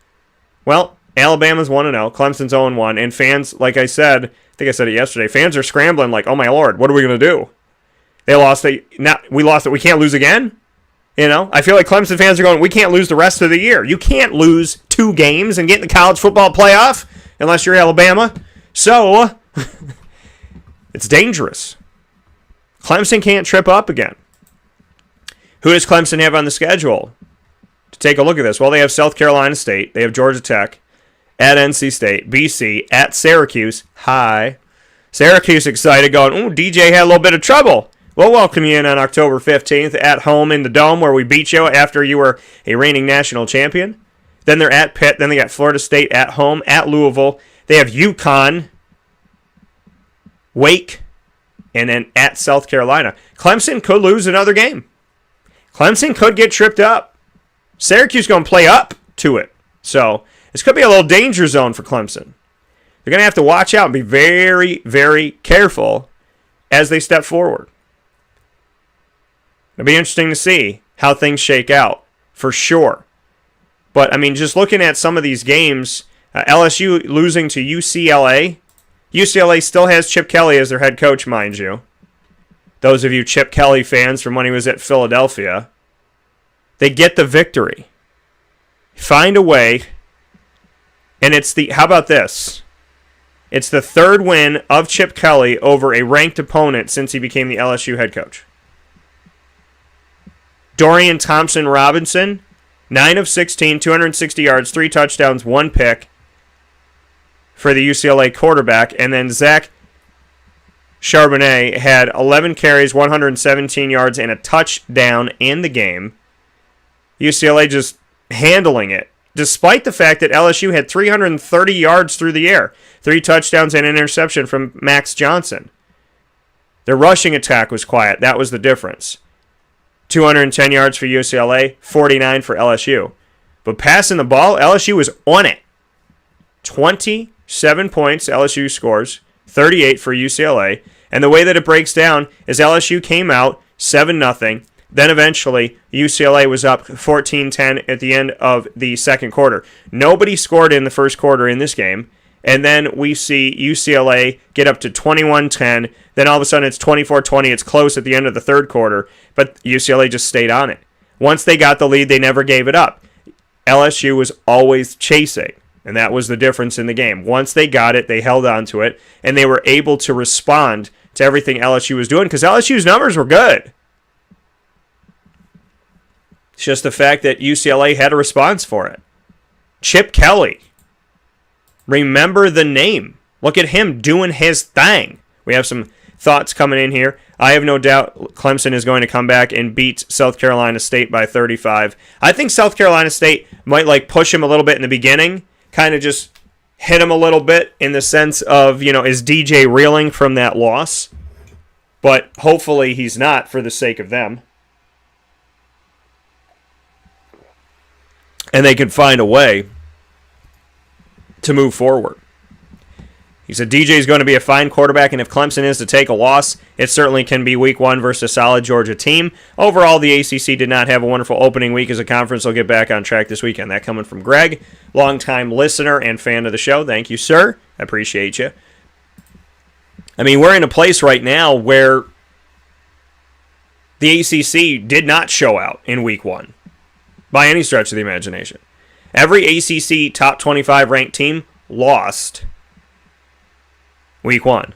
well, Alabama's 1-0, Clemson's 0-1, and fans, like I said, I think I said it yesterday, fans are scrambling like, oh my Lord, what are we going to do? They lost it. Now we lost it. We can't lose again? I feel like Clemson fans are going, we can't lose the rest of the year. You can't lose 2 games and get in the college football playoff unless you're Alabama. So, it's dangerous. Clemson can't trip up again. Who does Clemson have on the schedule? To take a look at this. Well, they have South Carolina State. They have Georgia Tech. At NC State. BC. At Syracuse. Hi. Syracuse excited going, ooh, DJ had a little bit of trouble. We'll welcome you in on October 15th at home in the Dome where we beat you after you were a reigning national champion. Then they're at Pitt. Then they got Florida State at home, at Louisville. They have UConn, Wake, and then at South Carolina. Clemson could lose another game. Clemson could get tripped up. Syracuse going to play up to it. So this could be a little danger zone for Clemson. They're going to have to watch out and be very, very careful as they step forward. It'll be interesting to see how things shake out, for sure. But, I mean, just looking at some of these games, LSU losing to UCLA. UCLA still has Chip Kelly as their head coach, mind you. Those of you Chip Kelly fans from when he was at Philadelphia. They get the victory. Find a way. And it's the, how about this? It's the third win of Chip Kelly over a ranked opponent since he became the LSU head coach. Dorian Thompson-Robinson, 9 of 16, 260 yards, 3 touchdowns, 1 pick for the UCLA quarterback. And then Zach Charbonnet had 11 carries, 117 yards, and a touchdown in the game. UCLA just handling it, despite the fact that LSU had 330 yards through the air, 3 touchdowns and an interception from Max Johnson. Their rushing attack was quiet. That was the difference. 210 yards for UCLA, 49 for LSU. But passing the ball, LSU was on it. 27 points LSU scores, 38 for UCLA. And the way that it breaks down is LSU came out 7-0. Then eventually UCLA was up 14-10 at the end of the second quarter. Nobody scored in the first quarter in this game. And then we see UCLA get up to 21-10. Then all of a sudden it's 24-20. It's close at the end of the third quarter. But UCLA just stayed on it. Once they got the lead, they never gave it up. LSU was always chasing. And that was the difference in the game. Once they got it, they held on to it. And they were able to respond to everything LSU was doing. Because LSU's numbers were good. It's just the fact that UCLA had a response for it. Chip Kelly. Remember the name. Look at him doing his thing. We have some thoughts coming in here. I have no doubt Clemson is going to come back and beat South Carolina State by 35. I think South Carolina State might push him a little bit in the beginning, kind of just hit him a little bit in the sense of, is DJ reeling from that loss? But hopefully he's not for the sake of them. And they can find a way to move forward. He said DJ is going to be a fine quarterback, and if Clemson is to take a loss, it certainly can be week 1 versus a solid Georgia team. Overall, the ACC did not have a wonderful opening week as a conference. They'll get back on track this weekend. That coming from Greg, longtime listener and fan of the show. Thank you, sir. I appreciate you. I mean, we're in a place right now where the ACC did not show out in week 1 by any stretch of the imagination. Every ACC top 25 ranked team lost week 1.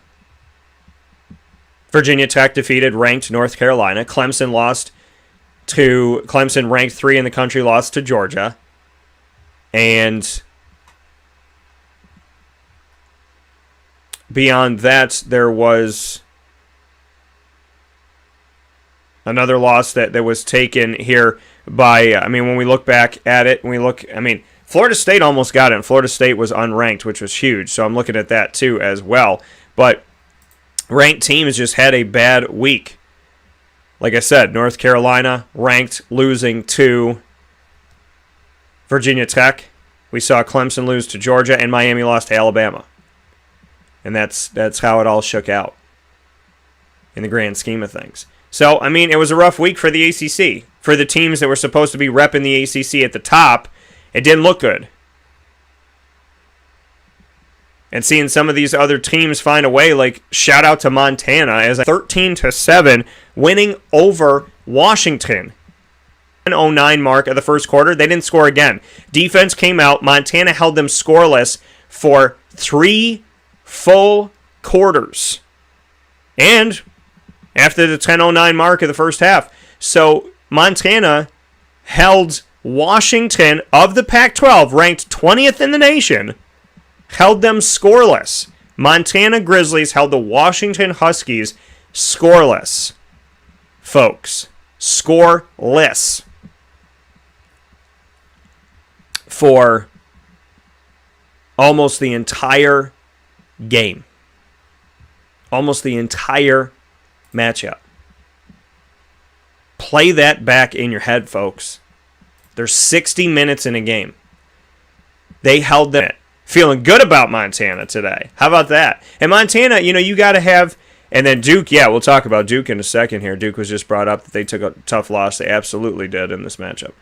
Virginia Tech defeated ranked North Carolina. Clemson ranked 3 in the country, lost to Georgia. And beyond that, there was another loss that was taken here by, when we look back at it, Florida State almost got it, and Florida State was unranked, which was huge, so I'm looking at that too as well. But ranked teams just had a bad week. Like I said, North Carolina ranked, losing to Virginia Tech. We saw Clemson lose to Georgia, and Miami lost to Alabama. And that's how it all shook out in the grand scheme of things. So, it was a rough week for the ACC. For the teams that were supposed to be repping the ACC at the top, it didn't look good. And seeing some of these other teams find a way, like shout out to Montana as a 13-7 winning over Washington. 10-9 mark of the first quarter. They didn't score again. Defense came out. Montana held them scoreless for 3 full quarters. And after the 10-9 mark of the first half. So Montana held Washington of the Pac-12, ranked 20th in the nation, held them scoreless. Montana Grizzlies held the Washington Huskies scoreless. Folks, scoreless for almost the entire game. Almost the entire matchup. Play that back in your head, folks. There's 60 minutes in a game. They held them. Feeling good about Montana today. How about that? And Montana, you got to have... And then Duke, yeah, we'll talk about Duke in a second here. Duke was just brought up that they took a tough loss. They absolutely did in this matchup.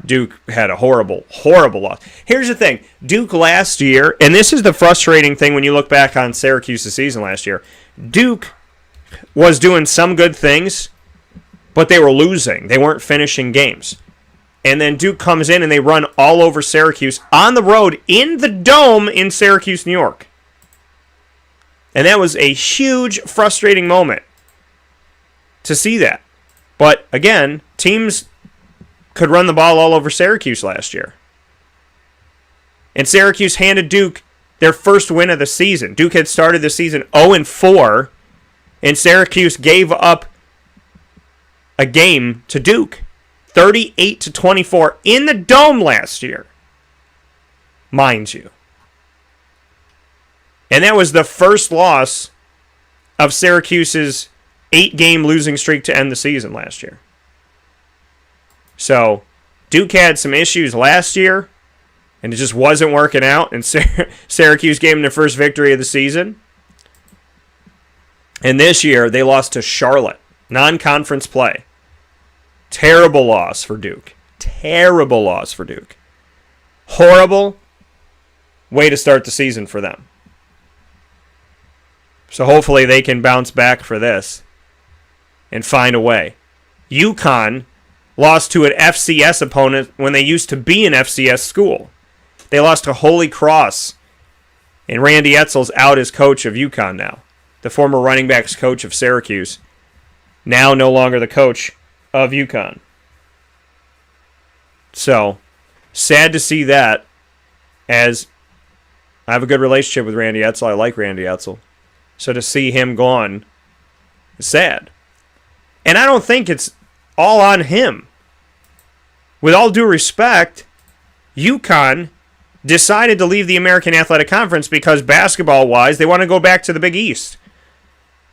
Duke had a horrible, horrible loss. Here's the thing. Duke last year, and this is the frustrating thing when you look back on Syracuse's season last year, Duke was doing some good things, but they were losing. They weren't finishing games. And then Duke comes in and they run all over Syracuse on the road in the Dome in Syracuse, New York. And that was a huge, frustrating moment to see that. But again, teams could run the ball all over Syracuse last year. And Syracuse handed Duke their first win of the season. Duke had started the season 0-4, and Syracuse gave up a game to Duke. 38-24 in the Dome last year. Mind you. And that was the first loss of Syracuse's 8-game losing streak to end the season last year. So, Duke had some issues last year, and it just wasn't working out, and Syracuse gave them their first victory of the season. And this year, they lost to Charlotte, non-conference play. Terrible loss for Duke. Terrible loss for Duke. Horrible way to start the season for them. So hopefully they can bounce back for this and find a way. UConn lost to an FCS opponent when they used to be an FCS school. They lost to Holy Cross, and Randy Etzel's out as coach of UConn now. The former running backs coach of Syracuse, now no longer the coach of UConn. So, sad to see that, as I have a good relationship with Randy Etzel. I like Randy Etzel. So to see him gone is sad. And I don't think it's all on him. With all due respect, UConn decided to leave the American Athletic Conference because basketball-wise, they want to go back to the Big East.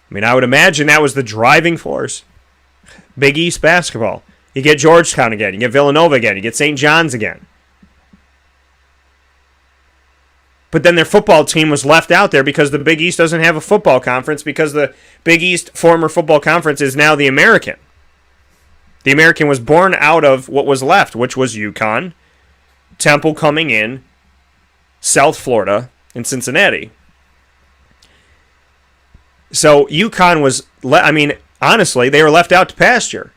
I mean, I would imagine that was the driving force. Big East basketball. You get Georgetown again. You get Villanova again. You get St. John's again. But then their football team was left out there because the Big East doesn't have a football conference, because the Big East former football conference is now the American. The American was born out of what was left, which was UConn, Temple coming in, South Florida, and Cincinnati. So UConn was, honestly, they were left out to pasture.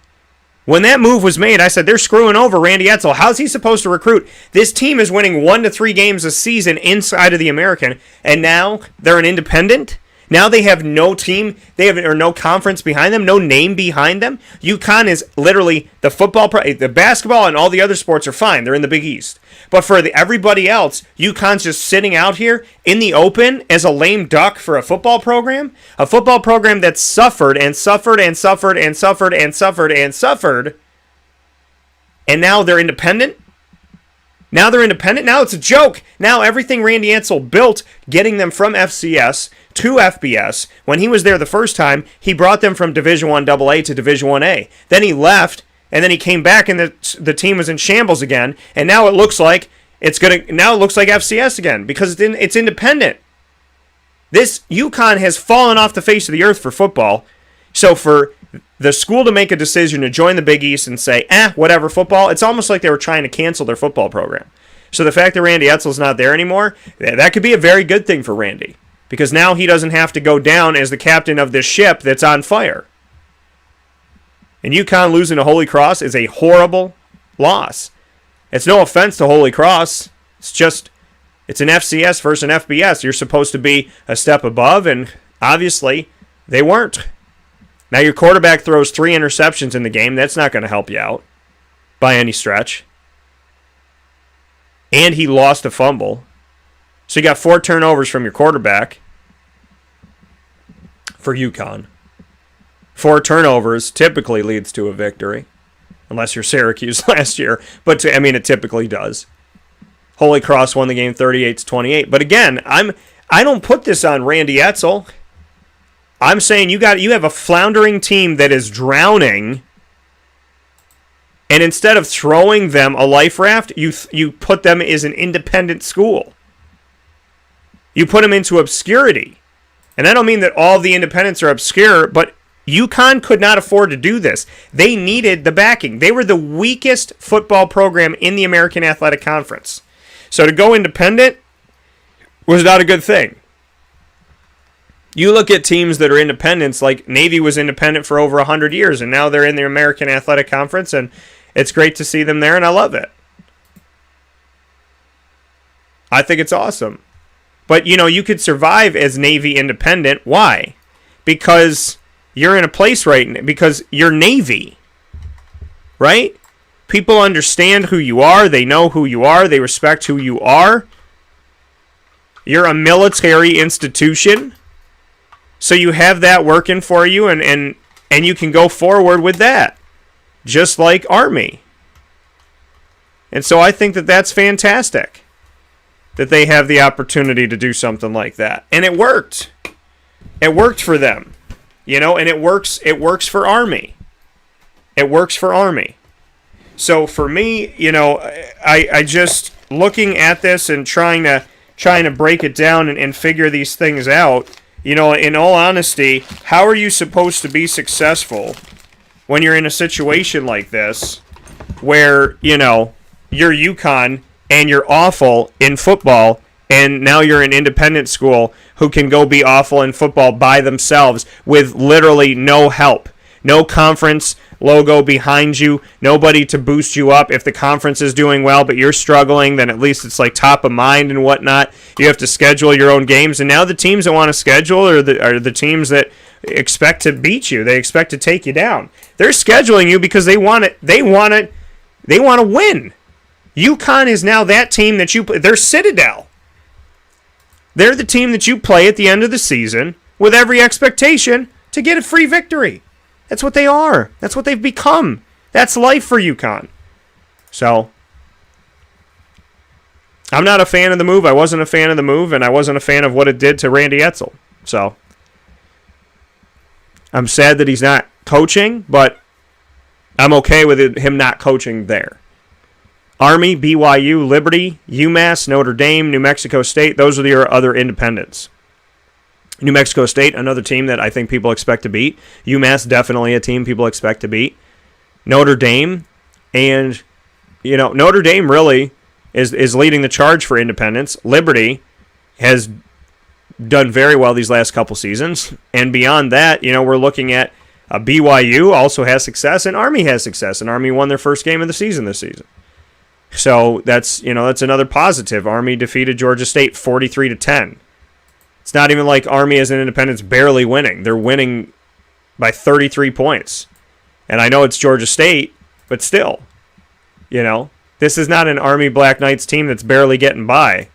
When that move was made, I said, they're screwing over Randy Etzel. How's he supposed to recruit? This team is winning 1 to 3 games a season inside of the American, and now they're an independent? Now they have no team, or no conference behind them, no name behind them. UConn is literally the football, the basketball, and all the other sports are fine. They're in the Big East. But for everybody else, UConn's just sitting out here in the open as a lame duck for a football program that suffered and suffered and suffered and suffered and suffered and suffered, and now they're independent. Now it's a joke. Now everything Randy Etzel built, getting them from FCS to FBS, when he was there the first time, he brought them from Division I AA to Division I A. Then he left, and then he came back, and the team was in shambles again. And now it looks like FCS again because it's independent. This UConn has fallen off the face of the earth for football. So for the school to make a decision to join the Big East and say, whatever, football, it's almost like they were trying to cancel their football program. So the fact that Randy Etzel's not there anymore, that could be a very good thing for Randy, because now he doesn't have to go down as the captain of this ship that's on fire. And UConn losing to Holy Cross is a horrible loss. It's no offense to Holy Cross. It's an FCS versus an FBS. You're supposed to be a step above, and obviously they weren't. Now your quarterback throws 3 interceptions in the game. That's not going to help you out by any stretch. And he lost a fumble. So you got 4 turnovers from your quarterback for UConn. 4 turnovers typically leads to a victory. Unless you're Syracuse last year. But, it typically does. Holy Cross won the game 38-28. But again, I don't put this on Randy Edsall. I'm saying you have a floundering team that is drowning, and instead of throwing them a life raft, you put them as an independent school. You put them into obscurity. And I don't mean that all the independents are obscure, but UConn could not afford to do this. They needed the backing. They were the weakest football program in the American Athletic Conference. So to go independent was not a good thing. You look at teams that are independents, like Navy was independent for over 100 years, and now they're in the American Athletic Conference, and it's great to see them there, and I love it. I think it's awesome. But, you could survive as Navy independent. Why? Because you're in a place right now, because you're Navy, right? People understand who you are. They know who you are. They respect who you are. You're a military institution. So you have that working for you, and you can go forward with that, just like Army. And so I think that that's fantastic, that they have the opportunity to do something like that. And it worked. It worked for them, and it works for Army. It works for Army. So for me, I just looking at this and trying to break it down and figure these things out. In all honesty, how are you supposed to be successful when you're in a situation like this where, you're UConn and you're awful in football, and now you're an independent school who can go be awful in football by themselves with literally no help, no conference logo behind you, nobody to boost you up. If the conference is doing well but you're struggling, then at least it's like top of mind and whatnot. You have to schedule your own games, and now the teams that want to schedule are the teams that expect to beat you. They expect to take you down. They're scheduling you because they want it. They want to win. UConn is now that team that you play. They're Citadel. They're the team that you play at the end of the season with every expectation to get a free victory. That's what they are. That's what they've become. That's life for UConn. So, I'm not a fan of the move. I wasn't a fan of the move, and I wasn't a fan of what it did to Randy Edsall. So, I'm sad that he's not coaching, but I'm okay with him not coaching there. Army, BYU, Liberty, UMass, Notre Dame, New Mexico State, those are your other independents. New Mexico State, another team that I think people expect to beat. UMass, definitely a team people expect to beat. Notre Dame, and Notre Dame really is leading the charge for independence. Liberty has done very well these last couple seasons, and beyond that, we're looking at BYU also has success, and Army has success, and Army won their first game of the season this season. So that's another positive. Army defeated Georgia State 43-10. It's not even like Army as an independent's barely winning. They're winning by 33 points. And I know it's Georgia State, but still, this is not an Army Black Knights team that's barely getting by.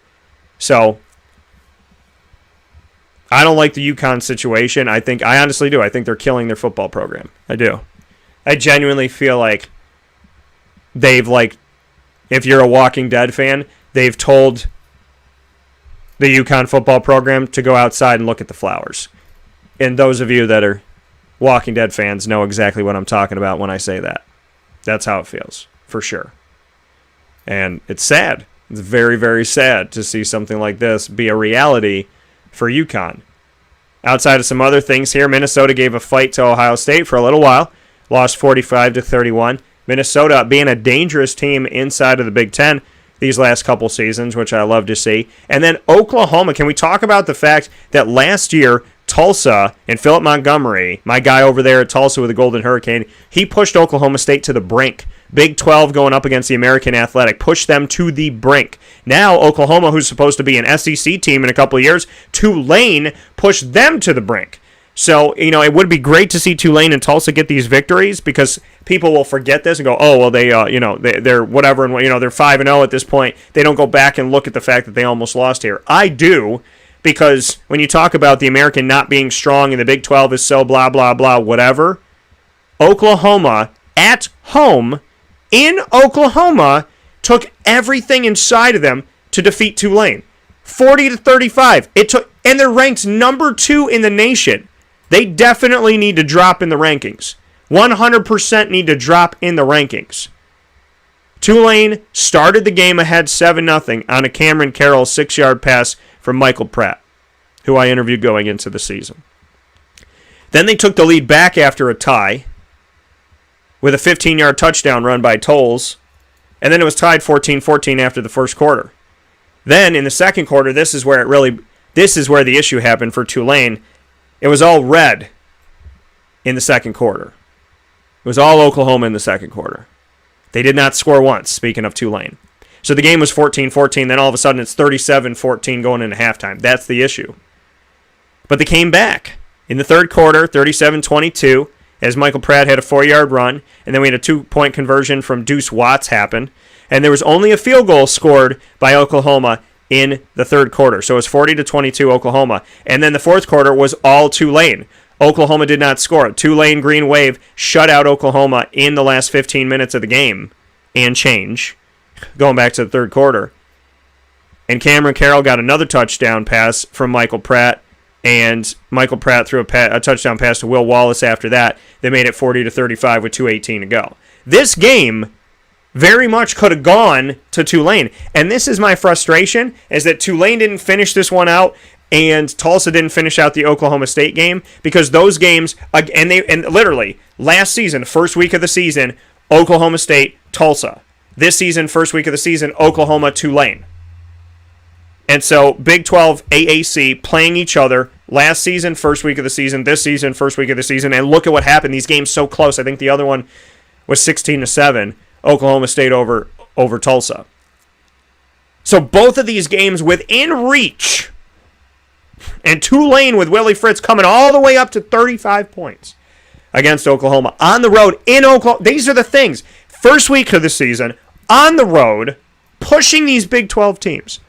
So, I don't like the UConn situation. I honestly do. I think they're killing their football program. I do. I genuinely feel like they've, if you're a Walking Dead fan, they've told the UConn football program to go outside and look at the flowers. And those of you that are Walking Dead fans know exactly what I'm talking about when I say that. That's how it feels, for sure. And it's sad. It's very, very sad to see something like this be a reality for UConn. Outside of some other things here, Minnesota gave a fight to Ohio State for a little while. Lost 45-31. Minnesota being a dangerous team inside of the Big Ten these last couple seasons, which I love to see. And then Oklahoma, can we talk about the fact that last year, Tulsa and Philip Montgomery, my guy over there at Tulsa with the Golden Hurricane, he pushed Oklahoma State to the brink. Big 12 going up against the American Athletic, pushed them to the brink. Now Oklahoma, who's supposed to be an SEC team in a couple of years, Tulane pushed them to the brink. So, it would be great to see Tulane and Tulsa get these victories because people will forget this and go, oh, well, they're whatever, and, they're 5-0 at this point. They don't go back and look at the fact that they almost lost here. I do, because when you talk about the American not being strong and the Big 12 is so blah, blah, blah, whatever, Oklahoma at home in Oklahoma took everything inside of them to defeat Tulane. 40-35. And they're ranked number 2 in the nation. They definitely need to drop in the rankings. 100% need to drop in the rankings. Tulane started the game ahead 7-0 on a Cameron Carroll 6-yard pass from Michael Pratt, who I interviewed going into the season. Then they took the lead back after a tie with a 15-yard touchdown run by Tolles, and then it was tied 14-14 after the first quarter. Then in the second quarter, this is where the issue happened for Tulane. It was all red in the second quarter. It was all Oklahoma in the second quarter. They did not score once, speaking of Tulane. So the game was 14-14, then all of a sudden it's 37-14 going into halftime. That's the issue. But they came back in the third quarter, 37-22, as Michael Pratt had a 4-yard run, and then we had a 2-point conversion from Deuce Watts happen, and there was only a field goal scored by Oklahoma in the third quarter. So it was 40-22 Oklahoma. And then the fourth quarter was all Tulane. Oklahoma did not score. Tulane Green Wave shut out Oklahoma in the last 15 minutes of the game and change, going back to the third quarter. And Cameron Carroll got another touchdown pass from Michael Pratt, and Michael Pratt threw a touchdown pass to Will Wallace after that. They made it 40-35 with 2:18 to go. This game very much could have gone to Tulane. And this is my frustration, is that Tulane didn't finish this one out and Tulsa didn't finish out the Oklahoma State game, because those games, and literally, last season, first week of the season, Oklahoma State, Tulsa. This season, first week of the season, Oklahoma, Tulane. And so Big 12, AAC playing each other last season, first week of the season, this season, first week of the season, and look at what happened. These games so close. I think the other one was 16-7. Oklahoma State over Tulsa. So both of these games within reach. And Tulane with Willie Fritz coming all the way up to 35 points against Oklahoma. On the road in Oklahoma. These are the things. First week of the season, on the road, pushing these Big 12 teams.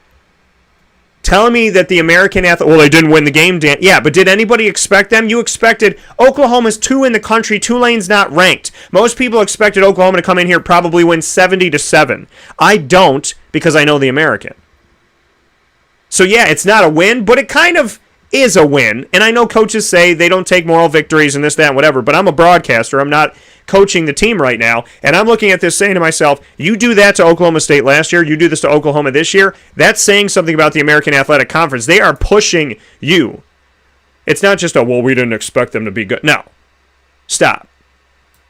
Telling me that the American athlete, well, they didn't win the game, Dan. Yeah, but did anybody expect them? You expected Oklahoma's 2 in the country. Tulane's not ranked. Most people expected Oklahoma to come in here probably win 70-7. I don't, because I know the American. So yeah, it's not a win, but it kind of is a win. And I know coaches say they don't take moral victories and this, that, and whatever, but I'm a broadcaster. I'm not coaching the team right now, and I'm looking at this saying to myself, you do that to Oklahoma State last year, you do this to Oklahoma this year, that's saying something about the American Athletic Conference. They are pushing you. It's not just well, we didn't expect them to be good. No. Stop.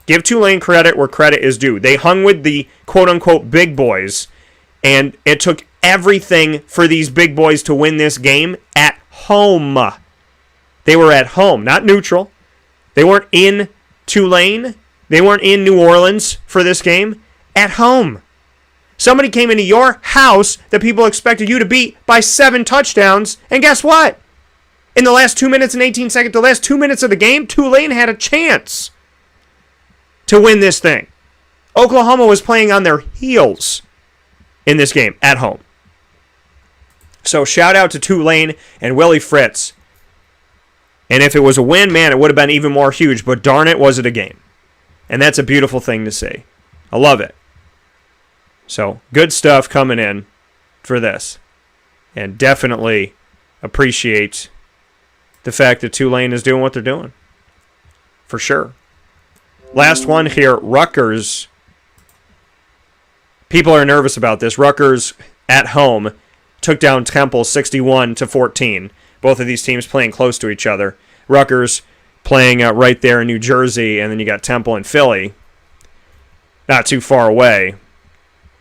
Give Tulane credit where credit is due. They hung with the quote-unquote big boys, and it took everything for these big boys to win this game at home. They were at home, not neutral. They weren't in Tulane. They weren't in New Orleans for this game. At home. Somebody came into your house that people expected you to beat by 7 touchdowns, and guess what? In the last 2 minutes and 18 seconds, the last 2 minutes of the game, Tulane had a chance to win this thing. Oklahoma was playing on their heels in this game at home. So shout out to Tulane and Willie Fritz. And if it was a win, man, it would have been even more huge. But darn it, was it a game. And that's a beautiful thing to see. I love it. So good stuff coming in for this. And definitely appreciate the fact that Tulane is doing what they're doing. For sure. Last one here, Rutgers. People are nervous about this. Rutgers at home took down Temple 61-14. Both of these teams playing close to each other. Rutgers playing right there in New Jersey, and then you got Temple and Philly. Not too far away.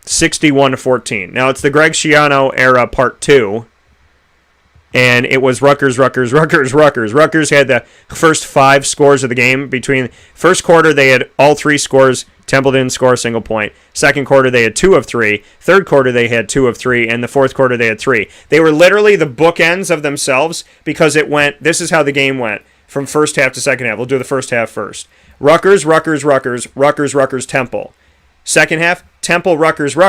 61-14. Now, it's the Greg Schiano era part 2. And it was Rutgers. Rutgers had the first 5 scores of the game. Between first quarter, they had all 3 scores. Temple didn't score a single point. Second quarter, they had 2 of 3. Third quarter, they had 2 of 3. And the fourth quarter, they had 3. They were literally the bookends of themselves because it went, this is how the game went. from first half to second half. We'll do the first half first. Rutgers, Temple. Second half, Temple, Rutgers. So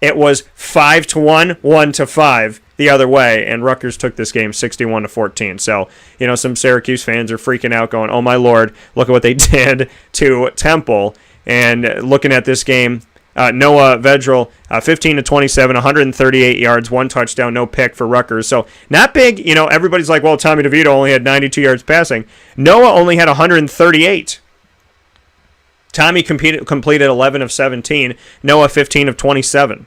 it was 5-1, 1-5 the other way, and Rutgers took this game 61-14. So, some Syracuse fans are freaking out going, oh my Lord, look at what they did to Temple. And looking at this game, Noah Vedral, 15-27, 138 yards, 1 touchdown, no pick for Rutgers. So not big. Everybody's like, well, Tommy DeVito only had 92 yards passing. Noah only had 138. Tommy completed 11 of 17. Noah 15 of 27.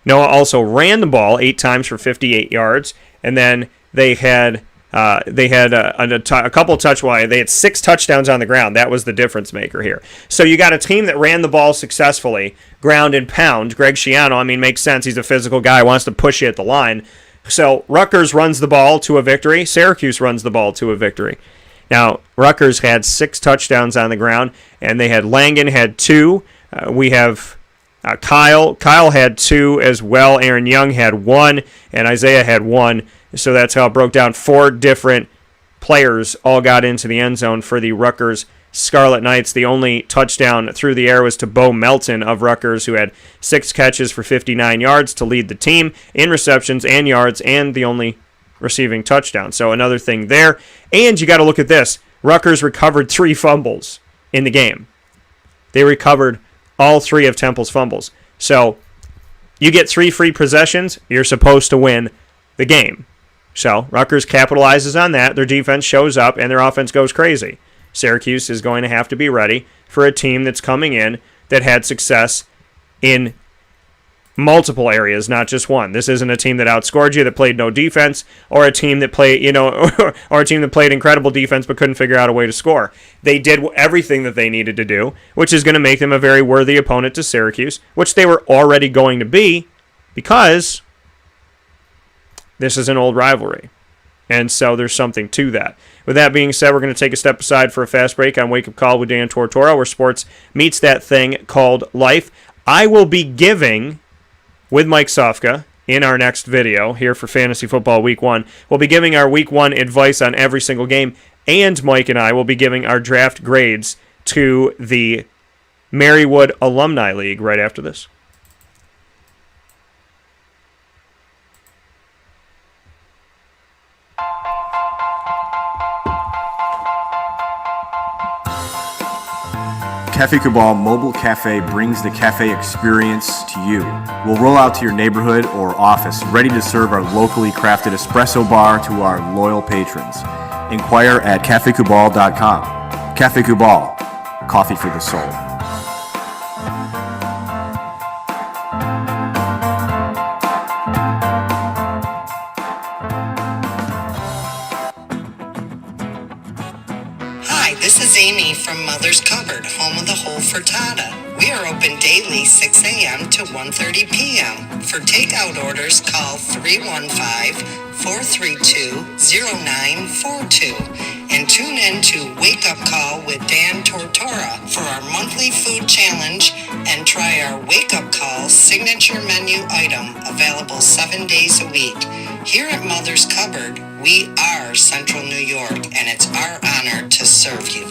Noah also ran the ball 8 times for 58 yards, and then they had a couple touchdowns. They had 6 touchdowns on the ground. That was the difference maker here. So you got a team that ran the ball successfully, ground and pound. Greg Schiano, makes sense. He's a physical guy, wants to push you at the line. So Rutgers runs the ball to a victory. Syracuse runs the ball to a victory. Now, Rutgers had 6 touchdowns on the ground, and they had Langan had 2. We have Kyle. Kyle had 2 as well. Aaron Young had 1, and Isaiah had 1. So that's how it broke down. 4 different players all got into the end zone for the Rutgers Scarlet Knights. The only touchdown through the air was to Bo Melton of Rutgers, who had 6 catches for 59 yards to lead the team in receptions and yards, and the only receiving touchdown. So another thing there. And you got to look at this. Rutgers recovered 3 fumbles in the game. They recovered all 3 of Temple's fumbles. So you get 3 free possessions, you're supposed to win the game. So Rutgers capitalizes on that. Their defense shows up, and their offense goes crazy. Syracuse is going to have to be ready for a team that's coming in that had success in multiple areas, not just one. This isn't a team that outscored you, that played no defense, or a team that played, or a team that played incredible defense but couldn't figure out a way to score. They did everything that they needed to do, which is going to make them a very worthy opponent to Syracuse, which they were already going to be, because this is an old rivalry. And so there's something to that. With that being said, we're going to take a step aside for a fast break on Wake Up Call with Dan Tortora, where sports meets that thing called life. I will be giving, with Mike Sofka, in our next video here for Fantasy Football Week 1, we'll be giving our Week 1 advice on every single game, and Mike and I will be giving our draft grades to the Marywood Alumni League right after this.
Cafe Cabal Mobile Cafe brings the cafe experience to you. We'll roll out to your neighborhood or office, ready to serve our locally crafted espresso bar to our loyal patrons. Inquire at cafecabal.com. Cafe Cabal, coffee for the soul.
Hi, this is Amy from Mother's Cupboard, home of the whole frittata. We are open daily 6 a.m. to 1:30 p.m. For takeout orders, call 315-432-0942 and tune in to Wake Up Call with Dan Tortora for our monthly food challenge and try our Wake Up Call signature menu item available 7 days a week. Here at Mother's Cupboard, we are Central New York, and it's our honor to serve you.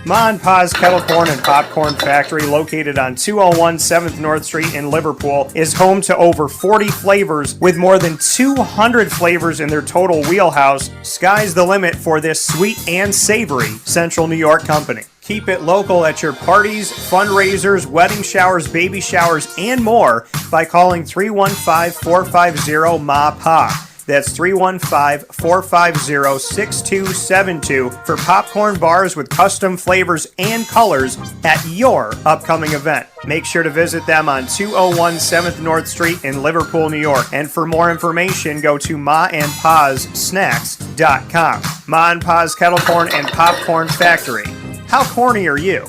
Ma and Pa's Kettle Corn and Popcorn Factory, located on 201 7th North Street in Liverpool, is home to over 40 flavors with more than 200 flavors in their total wheelhouse. Sky's the limit for this sweet and savory Central New York company. Keep it local at your parties, fundraisers, wedding showers, baby showers, and more by calling 315-450-MA-PA. That's 315-450-6272 for popcorn bars with custom flavors and colors at your upcoming event. Make sure to visit them on 201 7th North Street in Liverpool, New York. And for more information, go to maandpassnacks.com. Ma and Pa's Kettle Corn and Popcorn Factory. How corny are you?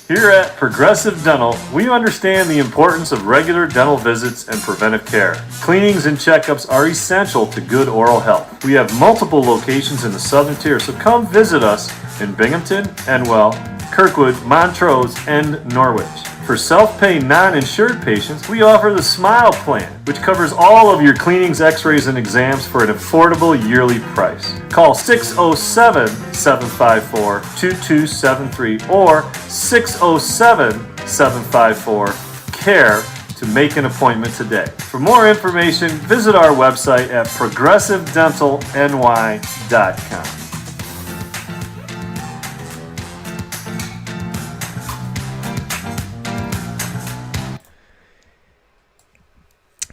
Here at Progressive Dental, we understand the importance of regular dental visits and preventive care. Cleanings and checkups are essential to good oral health. We have multiple locations in the Southern Tier, so come visit us in Binghamton, Enwell, Kirkwood, Montrose, and Norwich. For self-pay non-insured patients, we offer the Smile Plan, which covers all of your cleanings, x-rays, and exams for an affordable yearly price. Call 607-754-2273 or 607-754-CARE to make an appointment today. For more information, visit our website at progressivedentalny.com.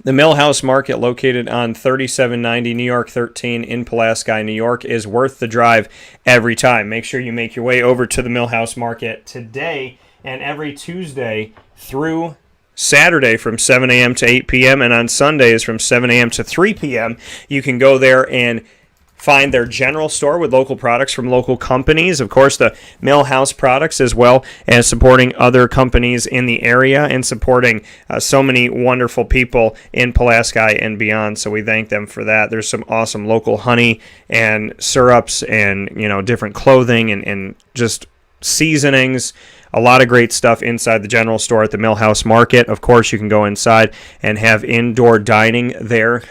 The Millhouse Market, located on 3790 New York 13 in Pulaski, New York, is worth the drive every time. Make sure you make your way over to the Millhouse Market today and every Tuesday through Saturday from 7 a.m. to 8 p.m. and on Sundays from 7 a.m. to 3 p.m. You can go there and find their general store with local products from local companies. Of course, the Millhouse products, as well as supporting other companies in the area and supporting so many wonderful people in Pulaski and beyond. So we thank them for that. There's some awesome local honey and syrups and, different clothing and just seasonings. A lot of great stuff inside the general store at the Millhouse Market. Of course, you can go inside and have indoor dining there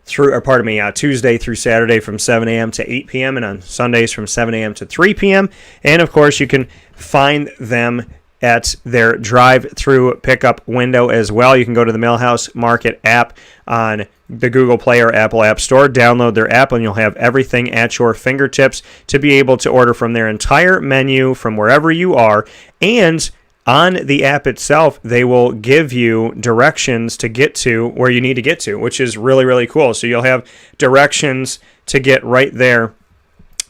Tuesday through Saturday from 7 a.m. to 8 p.m. and on Sundays from 7 a.m. to 3 p.m. And, of course, you can find them at their drive-through pickup window as well. You can go to the Millhouse Market app on the Google Play or Apple App Store. Download their app and you'll have everything at your fingertips to be able to order from their entire menu from wherever you are. And on the app itself, they will give you directions to get to where you need to get to, which is really, really cool. So you'll have directions to get right there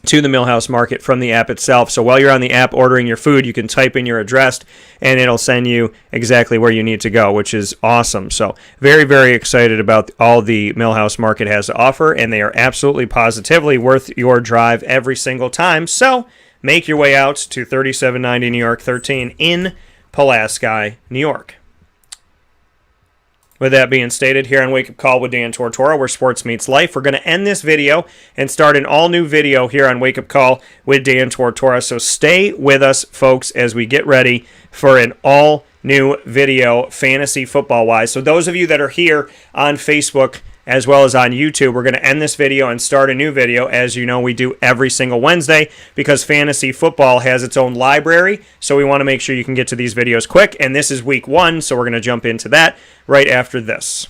to the Millhouse Market from the app itself. So while you're on the app ordering your food, you can type in your address and it'll send you exactly where you need to go, which is awesome. So very, very excited about all the Millhouse Market has to offer, and they are absolutely positively worth your drive every single time. So make your way out to 3790 New York 13 in Pulaski, New York. With that being stated, here on Wake Up Call with Dan Tortora, where sports meets life, we're going to end this video and start an all-new video here on Wake Up Call with Dan Tortora. So stay with us, folks, as we get ready for an all-new video, fantasy football-wise. So those of you that are here on Facebook as well as on YouTube, we're going to end this video and start a new video. As you know, we do every single Wednesday because fantasy football has its own library, so we want to make sure you can get to these videos quick. And this is week 1, so we're going to jump into that right after this.